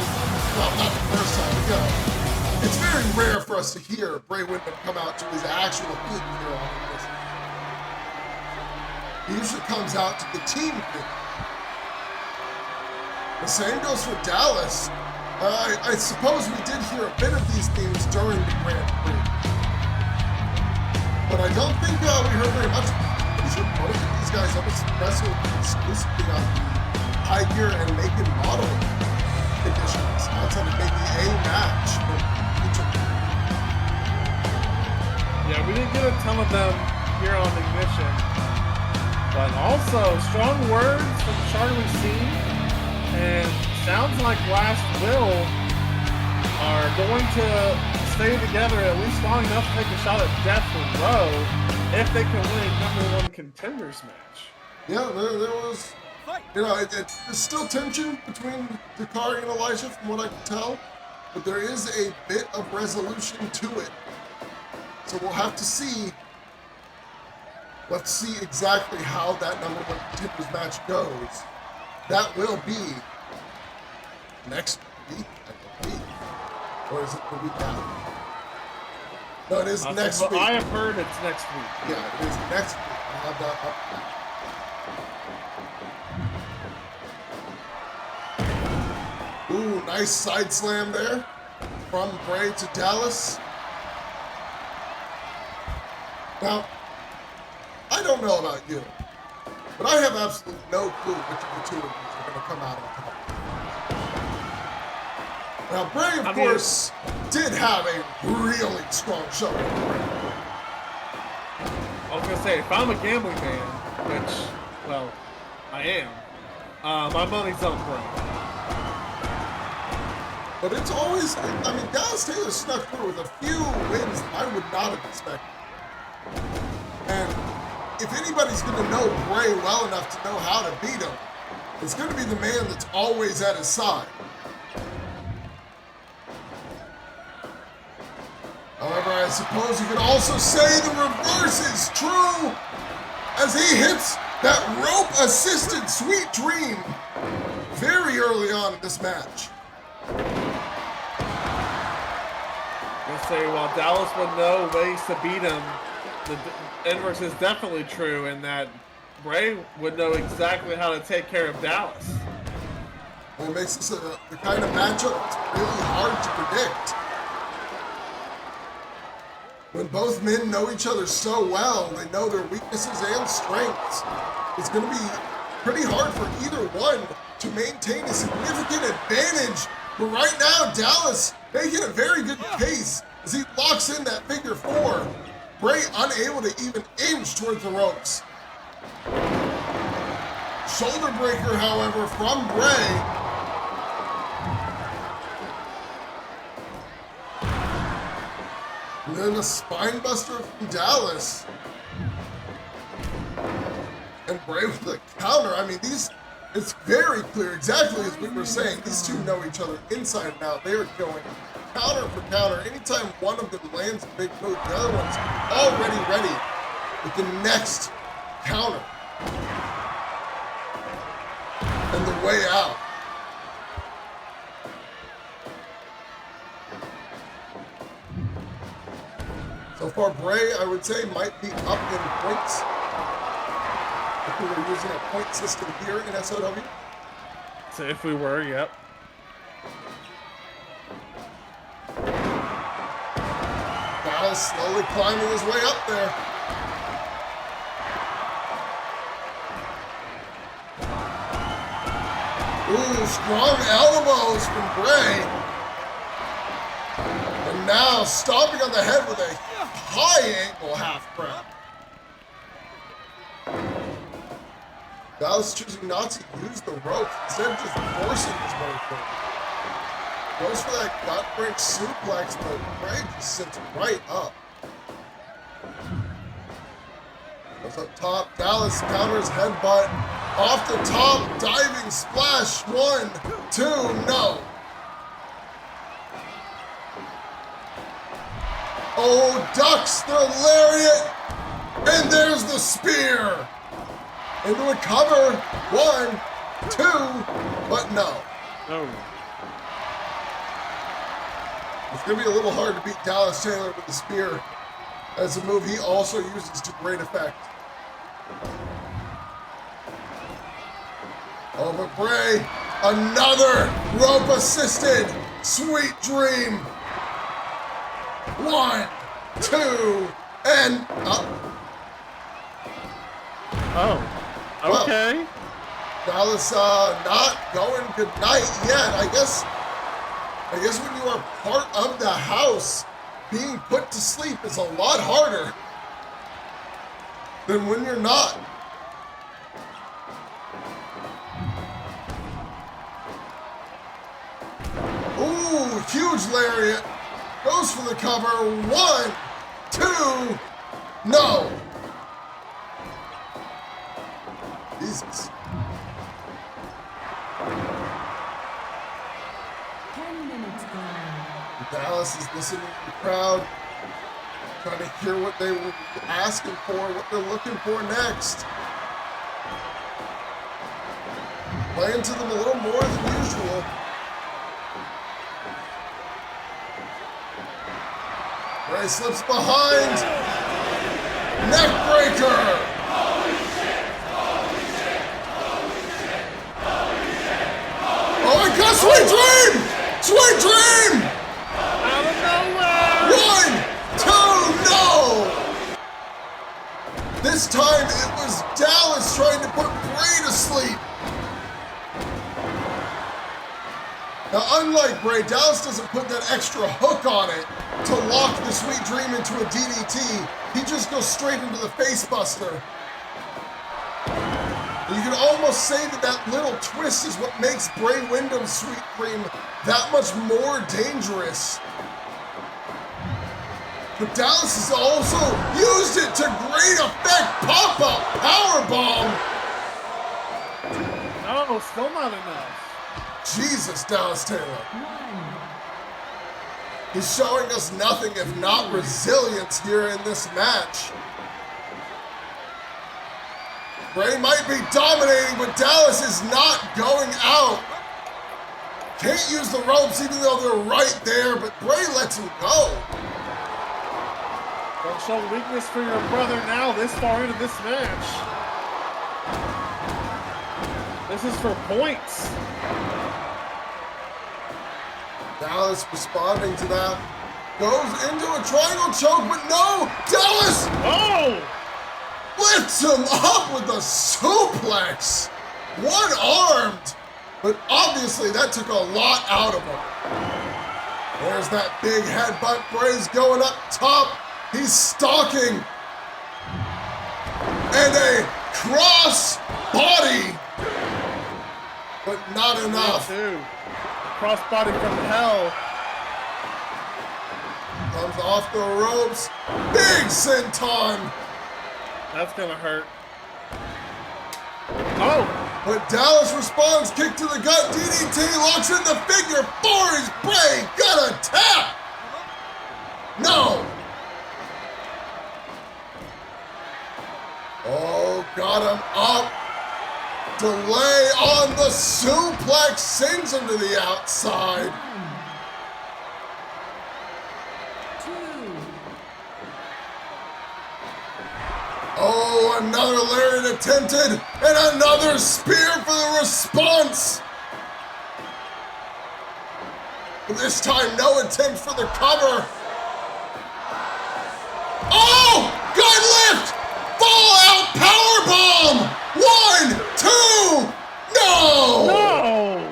well, not the first time, but, it's very rare for us to hear Bray Windham come out to his actual theme here on this. He usually comes out to the team theme. The same goes for Dallas. I suppose we did hear a bit of these themes during the Grand Prix. But I don't think we heard very much. We should both of these guys almost wrestled exclusively on high gear and naked model editions outside of maybe a match. Yeah, we didn't get a ton of them here on Ignition. But also, strong words from Charlie C. And sounds like Last Will are going to stay together at least long enough to take a shot at Death Row if they can win a #1 contenders match. Yeah, there was, there's still tension between Dakari and Elijah from what I can tell, but there is a bit of resolution to it. So we'll have to see. Let's see exactly how that #1 contenders match goes. That will be next week, I believe. Or is it the week after? No, it is next week. I have heard it's next week. Yeah, it is next week. I have that up. Ooh, nice side slam there from Bray to Dallas. Now, I don't know about you, but I have absolutely no clue which of the two of these are going to come out on top. Now, Bray, of course, did have a really strong showing. I was going to say, if I'm a gambling man, which, well, I am, my money's on Bray. But it's always, Dallas Taylor snuck through with a few wins I would not have expected. And if anybody's going to know Bray well enough to know how to beat him, it's going to be the man that's always at his side. However, I suppose you could also say the reverse is true as he hits that rope-assisted sweet dream very early on in this match. Let's say, while Dallas would know ways to beat him, the inverse is definitely true in that Bray would know exactly how to take care of Dallas. It makes this the kind of matchup that's really hard to predict. When both men know each other so well, they know their weaknesses and strengths, it's going to be pretty hard for either one to maintain a significant advantage. But right now, Dallas making a very good case as he locks in that figure four. Bray unable to even inch towards the ropes. Shoulder breaker, however, from Bray. And then a spine buster from Dallas. And Bray with the counter. It's very clear, exactly as we were saying. These two know each other inside and out. They are going counter for counter. Anytime one of them lands a big move, the other one's already ready with the next counter. And the way out. So far, Bray, I would say, might be up in points. If we were using a point system here in SOW. So if we were, yep. Dallas slowly climbing his way up there. Ooh, strong elbows from Bray. And now stomping on the head with a high angle half crab. Dallas choosing not to use the rope, instead of just forcing his way forward. Goes for that gut break suplex, but Bray just sits right up. Goes up top, Dallas counters headbutt. Off the top, diving splash. 1, 2, no. Oh, ducks the lariat, and there's the spear. Into a cover. 1, 2, but no. No. It's gonna be a little hard to beat Dallas Taylor with the spear. That's a move he also uses to great effect. Oh, but Bray, another rope-assisted sweet dream. 1, 2, and up. Oh, okay. Well, Dallas not going good night yet. I guess when you are part of the house, being put to sleep is a lot harder than when you're not. Ooh, huge lariat. Goes for the cover. 1, 2, no. Jesus. 10 minutes gone. Dallas is listening to the crowd, trying to hear what they were asking for, what they're looking for next. Playing to them a little more than usual. Bray slips behind. Neck breaker. Oh, I got Sweet Dream! Sweet Dream! Out of nowhere! 1, 2, no! This time it was Dallas trying to put Bray to sleep. Now, unlike Bray, Dallas doesn't put that extra hook on it to lock the Sweet Dream into a DDT. He just goes straight into the face buster. You can almost say that little twist is what makes Bray Windham's Sweet Dream that much more dangerous. But Dallas has also used it to great effect. Pop-up powerbomb. No, still not enough. Jesus, Dallas Taylor. 1. He's showing us nothing if not resilience here in this match. Bray might be dominating, but Dallas is not going out. Can't use the ropes even though they're right there, but Bray lets him go. Don't show weakness for your brother now this far into this match. This is for points. Dallas responding to that. Goes into a triangle choke, but no! Dallas! Oh! Lifts him up with a suplex. One-armed. But obviously that took a lot out of him. There's that big headbutt. Bray's going up top. He's stalking. And a cross body. But not enough. Crossbody from hell. Comes off the ropes. Big senton. That's gonna hurt. Oh! But Dallas responds, kick to the gut, DDT, locks in the figure, 4 is Bray, got a tap! No! Oh, got him up. Delay on the suplex, sends him to the outside. 2. Oh, another lariat attempted, and another spear for the response. But this time, no attempt for the cover. Oh, good lift, fall out powerbomb. 1, 2, no. No!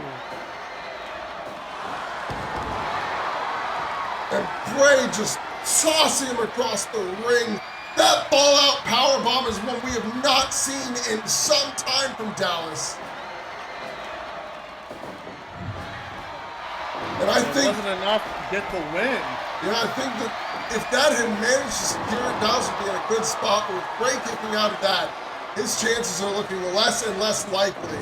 Bray just saucing him across the ring. That fallout powerbomb is one we have not seen in some time from Dallas. And I think it wasn't enough to get the win. Yeah, I think that if that had managed to secure it, Dallas would be in a good spot. But with Bray kicking out of that, his chances are looking less and less likely.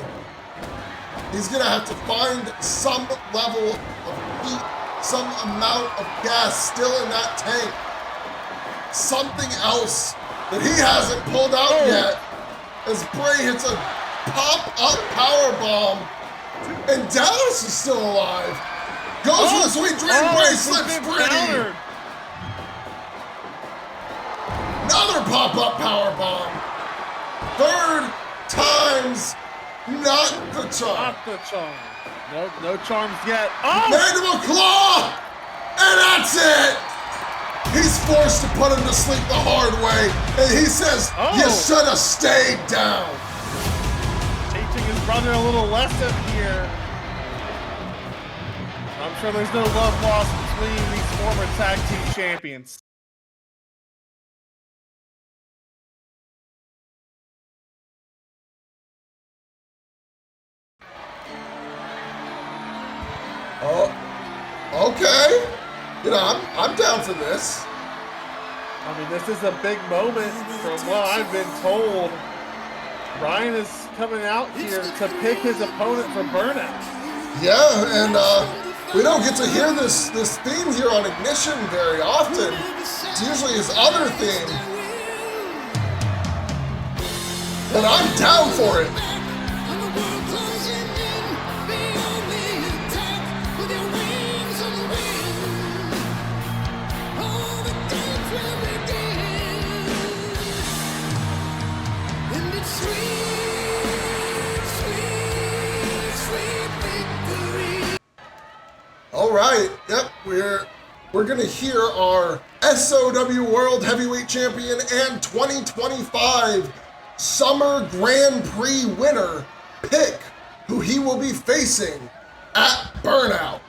He's gonna have to find some level of heat, some amount of gas still in that tank. Something else that he hasn't pulled out yet as Bray hits a pop-up powerbomb and Dallas is still alive. Goes for the sweet dream, Bray Slipstream. Another pop-up powerbomb. Third time's not the charm. Not the charm. No charms yet. Oh! Mandible claw! And that's it! He's forced to put him to sleep the hard way, and he says, you should have stayed down. Teaching his brother a little lesson here. I'm sure there's no love lost between these former tag team champions. Oh, okay. You know, I'm down for this. I mean, this is a big moment from what I've been told. Ryan is coming out here to pick his opponent for Burnout. Yeah, and we don't get to hear this theme here on Ignition very often. It's usually his other theme. And I'm down for it. All right, yep, we're gonna hear our SOW World Heavyweight Champion and 2025 Summer Grand Prix winner pick who he will be facing at Burnout.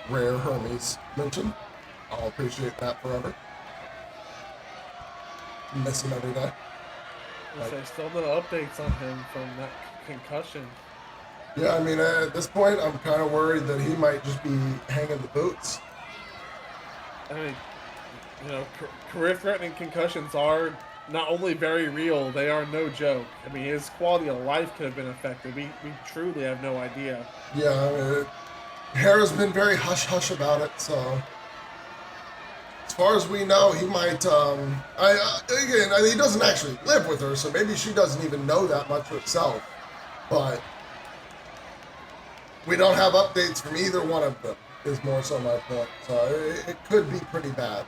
Rare Hermes mention. I'll appreciate that forever. Miss him every day. There's still no updates on him from that concussion. Yeah, I mean, at this point, I'm kind of worried that he might just be hanging the boots. I mean, you know, career-threatening concussions are not only very real, they are no joke. I mean, his quality of life could have been affected. We truly have no idea. Yeah, I mean, Hera's been very hush-hush about it, so... As far as we know, he might, again, he doesn't actually live with her, so maybe she doesn't even know that much herself. But we don't have updates from either one of them, is more so my point. So it could be pretty bad.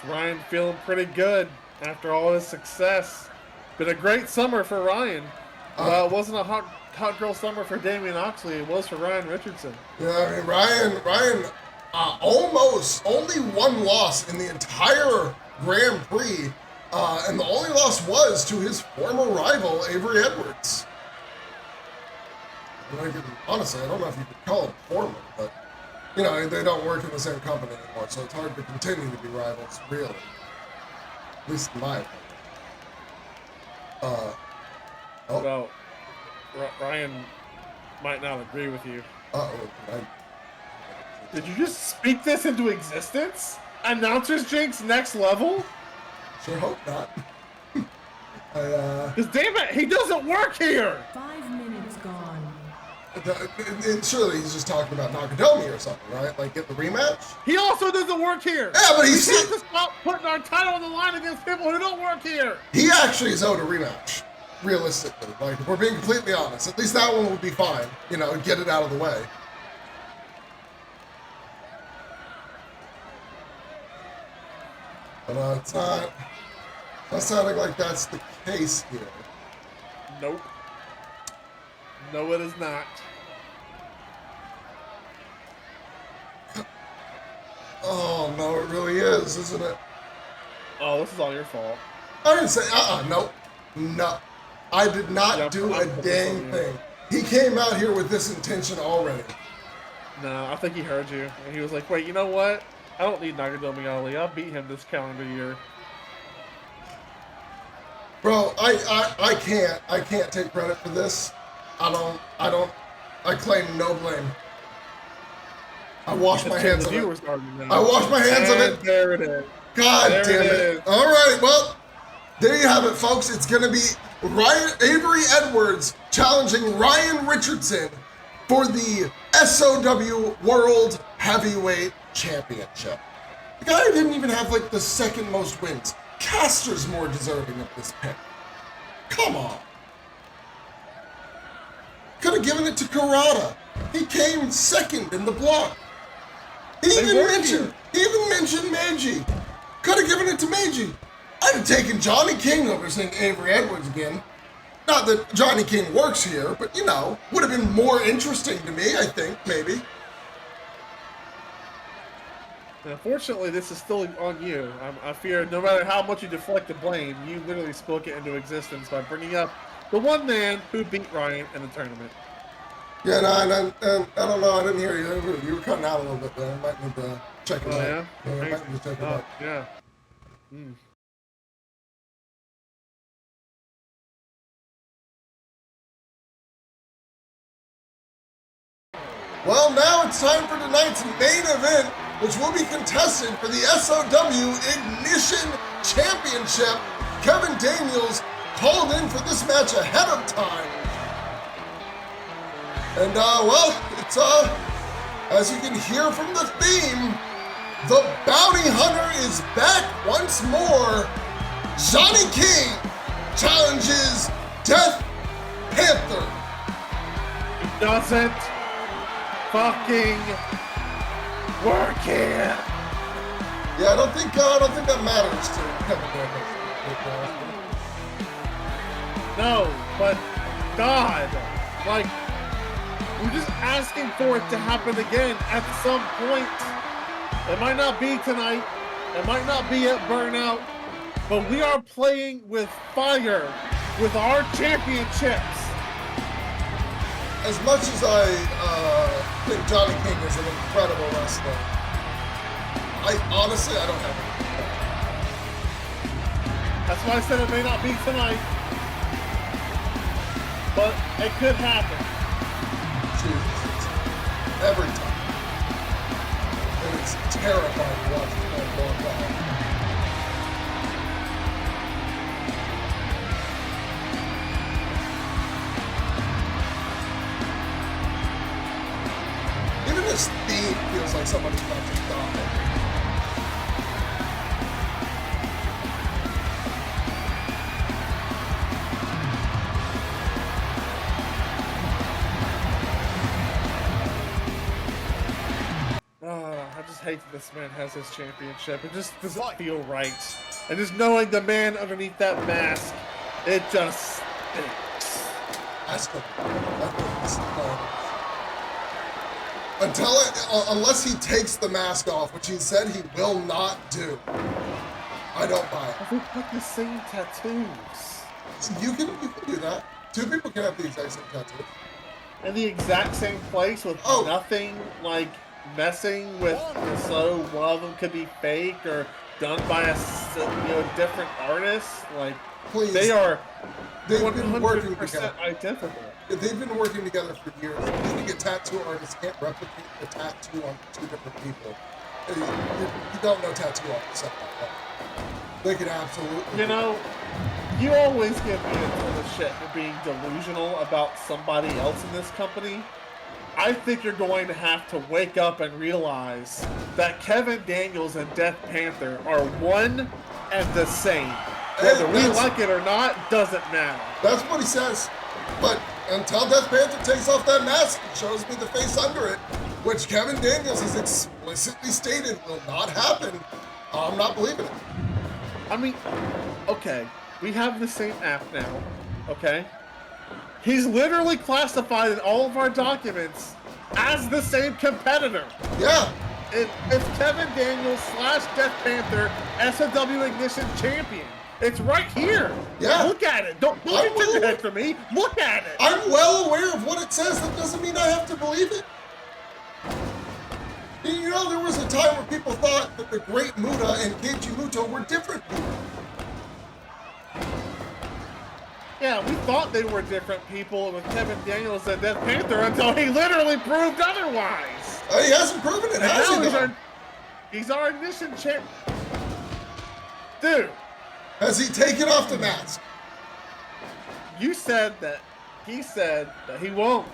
Ryan feeling pretty good after all his success. Been a great summer for Ryan. It wasn't a hot girl summer for Damian Oxley. It was for Ryan Richardson. Yeah, I mean, Ryan almost only one loss in the entire Grand Prix, and the only loss was to his former rival, Avery Edwards. Honestly, I don't know if you could call him former, but you know, they don't work in the same company anymore, so it's hard to continue to be rivals, really. At least in my opinion. Well, Ryan might not agree with you. Did you just speak this into existence? Announcer's jinx next level? Sure hope not. Because damn it, he doesn't work here! 5 minutes gone. And surely he's just talking about Nakatomi or something, right? Like, get the rematch? He also doesn't work here! Yeah, but we have to stop putting our title on the line against people who don't work here! He actually is owed a rematch. realistically. Like, if we're being completely honest. At least that one will be fine. You know, get it out of the way. But it's not sounding like that's the case here. Nope. No, it is not. Oh, no, it really is, isn't it? Oh, this is all your fault. I didn't say, no. I did not do a dang thing. He came out here with this intention already. No, I think he heard you. And he was like, wait, you know what? I don't need Nagadomi Ali. I'll beat him this calendar year. Bro, I can't take credit for this. I claim no blame. I wash my hands of it. I wash my hands of it. There it is. God There damn it it. is. All right, well, there you have it, folks. It's going to be Avery Edwards challenging Ryan Richardson for the SOW World Heavyweight Championship. The guy didn't even have, like, the second most wins. Kastor's more deserving of this pick. Come on. Could have given it to Karada. He came second in the block. He even mentioned Meiji. Could have given it to Meiji. I'd have taken Johnny King over saying Avery Edwards again. Not that Johnny King works here, but, you know, would have been more interesting to me, I think, maybe. Unfortunately, this is still on you. I fear no matter how much you deflect the blame, you literally spoke it into existence by bringing up the one man who beat Ryan in the tournament. Yeah, no, I don't know. I didn't hear you. You were cutting out a little bit there. I might need to check it out. Yeah? I might need to check it out. Yeah. Well, now it's time for tonight's main event, which will be contested for the SOW Ignition Championship. Kevin Daniels called in for this match ahead of time. And, well, it's, as you can hear from the theme, the Bounty Hunter is back once more. Johnny King challenges Death Panther. It doesn't fucking work here. Yeah, I don't think that matters to Kevin Daniels. No, but God, like, we're just asking for it to happen again at some point. It might not be tonight. It might not be at Burnout. But we are playing with fire with our championships. As much as I think Johnny King is an incredible wrestler, I don't have it. That's why I said it may not be tonight. But it could happen. Jesus. Every time. And it's terrifying to watch this man go by. Even this theme feels like somebody's about to die. I just hate that this man has his championship. It just doesn't feel right. And just knowing the man underneath that mask, it just stinks. Unless he takes the mask off, which he said he will not do, I don't buy it. We've got the same tattoos. You can do that. Two people can have the exact same tattoo. In the exact same place with nothing like messing with, so one of them could be fake or done by a different artist. Like, please, they are they've been working 100% together. identical. They've been working together for years. Being a tattoo artist can't replicate the tattoo on two different people. You don't know tattoo artists like that. They can absolutely. You know, you always give me a ton of shit for being delusional about somebody else in this company. I think you're going to have to wake up and realize that Kevin Daniels and Death Panther are one and the same. Whether we like it or not, doesn't matter. That's what he says. But until Death Panther takes off that mask and shows me the face under it, which Kevin Daniels has explicitly stated will not happen, I'm not believing it. I mean, okay, we have the same app now, okay? He's literally classified in all of our documents as the same competitor. Yeah. It's Kevin Daniels / Death Panther SOW Ignition Champion. It's right here. Yeah. Look at it. Don't look at your head for me. Look at it. I'm well aware of what it says. That doesn't mean I have to believe it. You know, there was a time where people thought that the Great Muta and Keiji Muto were different people. Yeah, we thought they were different people with Kevin Daniels and Death Panther until he literally proved otherwise. He hasn't proven it, has he? He's our Ignition champ. Dude. Has he taken off the mask? You said that. He said that he won't.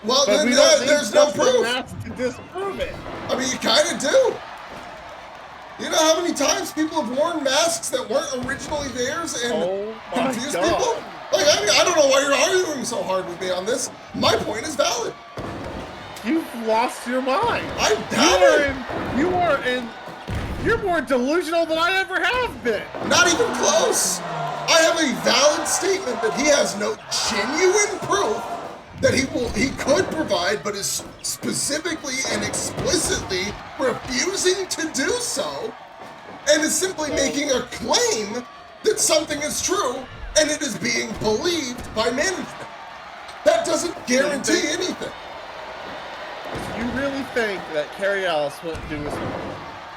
Well, but then there's no proof. To disprove it. I mean, you kind of do. You know how many times people have worn masks that weren't originally theirs and confused people? Like, I mean, I don't know why you're arguing so hard with me on this. My point is valid. You've lost your mind. You're more delusional than I ever have been. Not even close. I have a valid statement that he has no genuine proof that he could provide, but is specifically and explicitly refusing to do so, and is simply making a claim that something is true, and it is being believed by management. That doesn't guarantee anything. You really think that Kerry Ellis wouldn't do his work?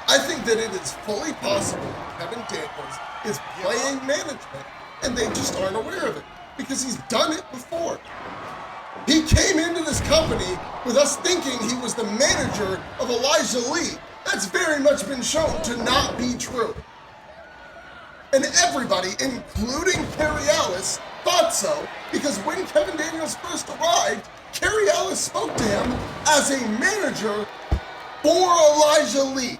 I think that it is fully possible Kevin Daniels is playing management, and they just aren't aware of it, because he's done it before. He came into this company with us thinking he was the manager of Elijah Lee. That's very much been shown to not be true. And everybody, including Kerry Ellis, thought so, because when Kevin Daniels first arrived, Kerry Ellis spoke to him as a manager for Elijah Lee.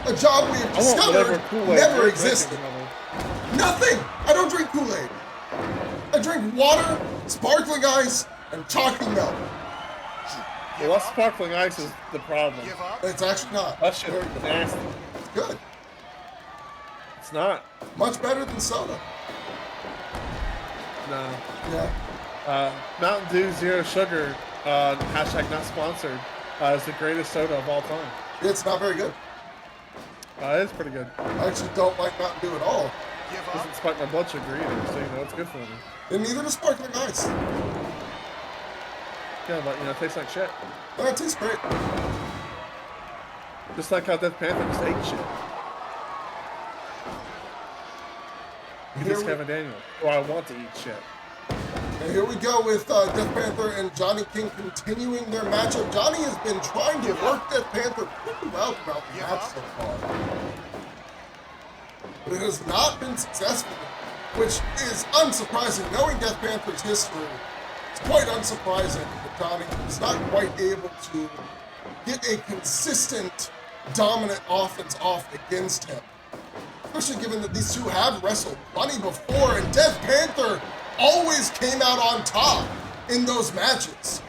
A job we have discovered never existed. Nothing! I don't drink Kool-Aid. I drink water, sparkling ice, and chocolate milk. Well, that sparkling ice is the problem. It's actually not. That shit is nasty. It's good. It's not. Much better than soda. No. Yeah. Mountain Dew Zero Sugar, hashtag not sponsored, is the greatest soda of all time. It's not very good. It is pretty good. I actually don't like Mountain Dew at all. It doesn't spike my blood sugar either, so you know it's good for me. And neither does sparkling ice. Yeah, but you know, it tastes like shit. No, it tastes great. Just like how Death Panther just ate shit. Because Kevin Daniels. Or I want to eat shit. And here we go with Death Panther and Johnny King continuing their matchup. Johnny has been trying to work Death Panther pretty well throughout the match so far. But it has not been successful, which is unsurprising. Knowing Death Panther's history, it's quite unsurprising that Johnny is not quite able to get a consistent, dominant offense off against him. Especially given that these two have wrestled plenty before, and Death Panther always came out on top in those matches.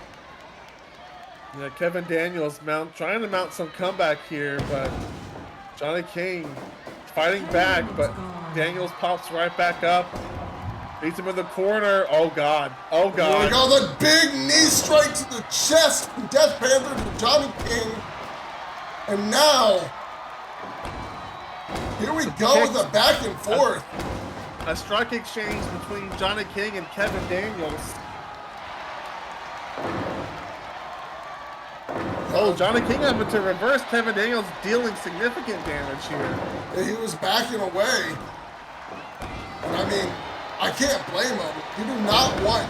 Yeah, Kevin Daniels trying to mount some comeback here, but Johnny King fighting back, but Daniels pops right back up. Beats him in the corner. Oh, God. Oh, God. Here we go, the big knee strike to the chest from Death Panther to Johnny King. And now, here we go with a back and forth. A strike exchange between Johnny King and Kevin Daniels. Oh, Johnny King having to reverse. Kevin Daniels dealing significant damage here. And he was backing away. And I mean, I can't blame him. You do not want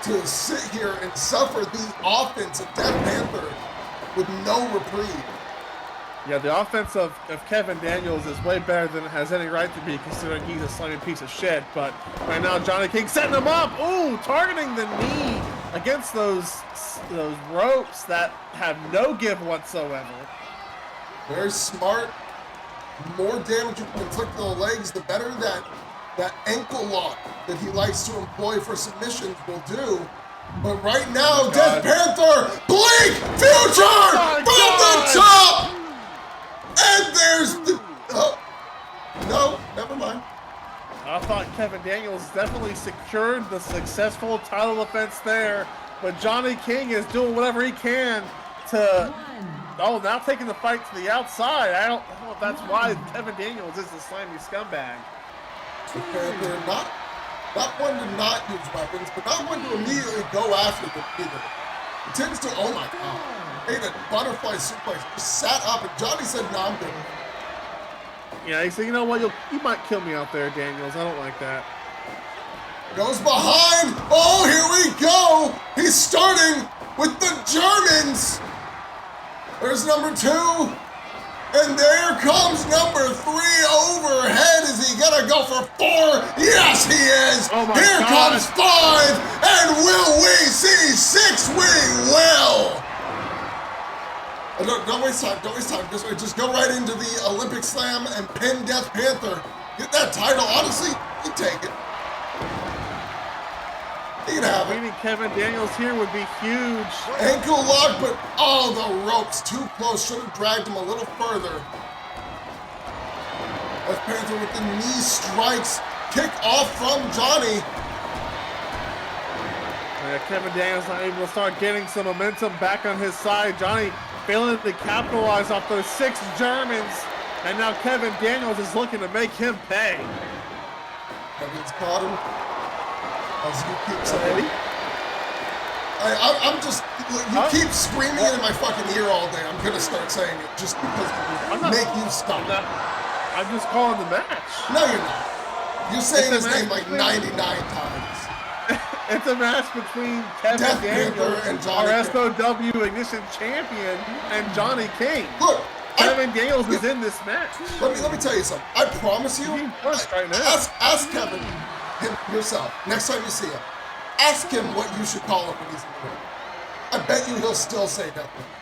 to sit here and suffer the offense of Death Panther with no reprieve. Yeah, the offense of Kevin Daniels is way better than it has any right to be, considering he's a slimy piece of shit. But right now, Johnny King setting him up. Ooh, targeting the knee against those ropes that have no give whatsoever. Very smart. More damage you can inflict to the legs, the better that that ankle lock that he likes to employ for submissions will do. But right now, Death Panther, Bleak Future from the top! And there's the... Oh, no, never mind. I thought Kevin Daniels definitely secured the successful title defense there, but Johnny King is doing whatever he can to... Oh, now taking the fight to the outside. I don't know if that's why Kevin Daniels is the slimy scumbag. They're not one to not use weapons, but not one to immediately go after them either. He tends to, oh my god, made a butterfly suplex, just sat up, and Johnny said, no, I'm good. Yeah, he said, you know what, you might kill me out there, Daniels. I don't like that. Goes behind. Oh, here we go. He's starting with the Germans. There's number 2. And there comes number 3 overhead. Is he gonna go for 4? Yes, he is. Oh my Here God. comes 5. And will we see 6? We will. Don't waste time. Don't waste time. Just go right into the Olympic Slam and pin Death Panther. Get that title. Honestly, you take it. You can have it. Beating Kevin Daniels here would be huge. Ankle lock, but oh, the ropes too close. Should have dragged him a little further. Death Panther with the knee strikes. Kick off from Johnny. Kevin Daniels not able to start getting some momentum back on his side. Johnny failing to capitalize off those 6 Germans. And now Kevin Daniels is looking to make him pay. Kevin's caught him. As you keep saying. I'm just, you keep screaming it in my fucking ear all day. I'm gonna start saying it just because to make you stop. I'm just calling the match. No, you're not. You're saying his name like 99 times. It's a match between Kevin Death Daniels, Panther and Johnny our King. SOW Ignition Champion, and Johnny King. Look, Kevin Daniels is in this match. Let me tell you something. I promise you. He's being pushed right now. Ask Kevin him yourself next time you see him. Ask him what you should call him when he's in the ring. I bet you he'll still say Death Panther.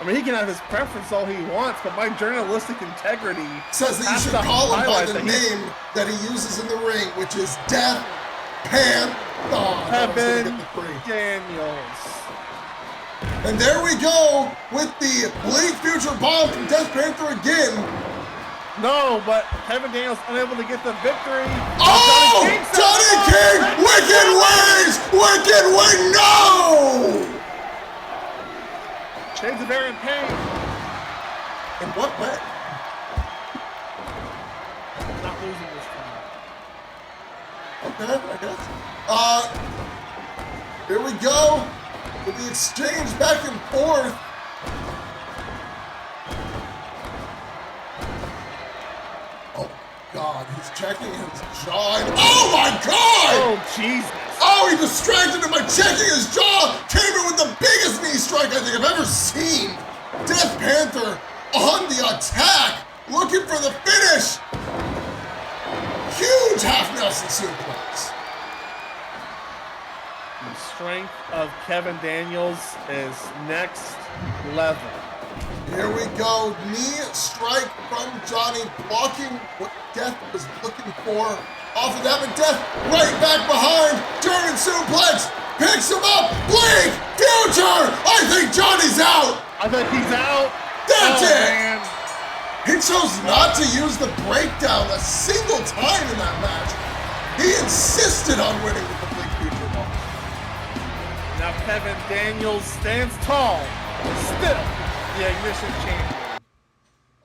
I mean, he can have his preference all he wants, but my journalistic integrity Says that you has should to call him by highlight the that he's name that he uses in the ring, which is Death Panther. Kevin Daniels. And there we go with the Bleak Future Bomb from Death Panther again. No, but Kevin Daniels unable to get the victory. Oh! Johnny King! Wicked Wings! Wicked Wing! No! Shades of Aaron Payne. In what way? Not losing this time. Okay, I guess. Here we go with the exchange back and forth. Oh God, he's checking his jaw. Oh my God! Oh Jesus! Oh, he distracted him by checking his jaw. Came in with the biggest knee strike I think I've ever seen. Death Panther on the attack, looking for the finish. Huge half Nelson suplex. The strength of Kevin Daniels is next level. Here we go. Knee strike from Johnny, blocking what Death was looking for. Off of that, but Death right back behind. German suplex. Picks him up. Bleak Future. I think Johnny's out. I think he's out. That's it. Man. He chose not to use the breakdown a single time in that match. He insisted on winning with the Bleak Future ball. Now Kevin Daniels stands tall, still the Ignition Champion.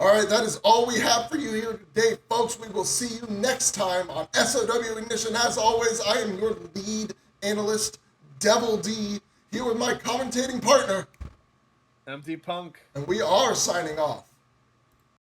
All right, that is all we have for you here today, folks. We will see you next time on SOW Ignition. As always, I am your lead analyst, Devil D, here with my commentating partner. Empty Punk. And we are signing off.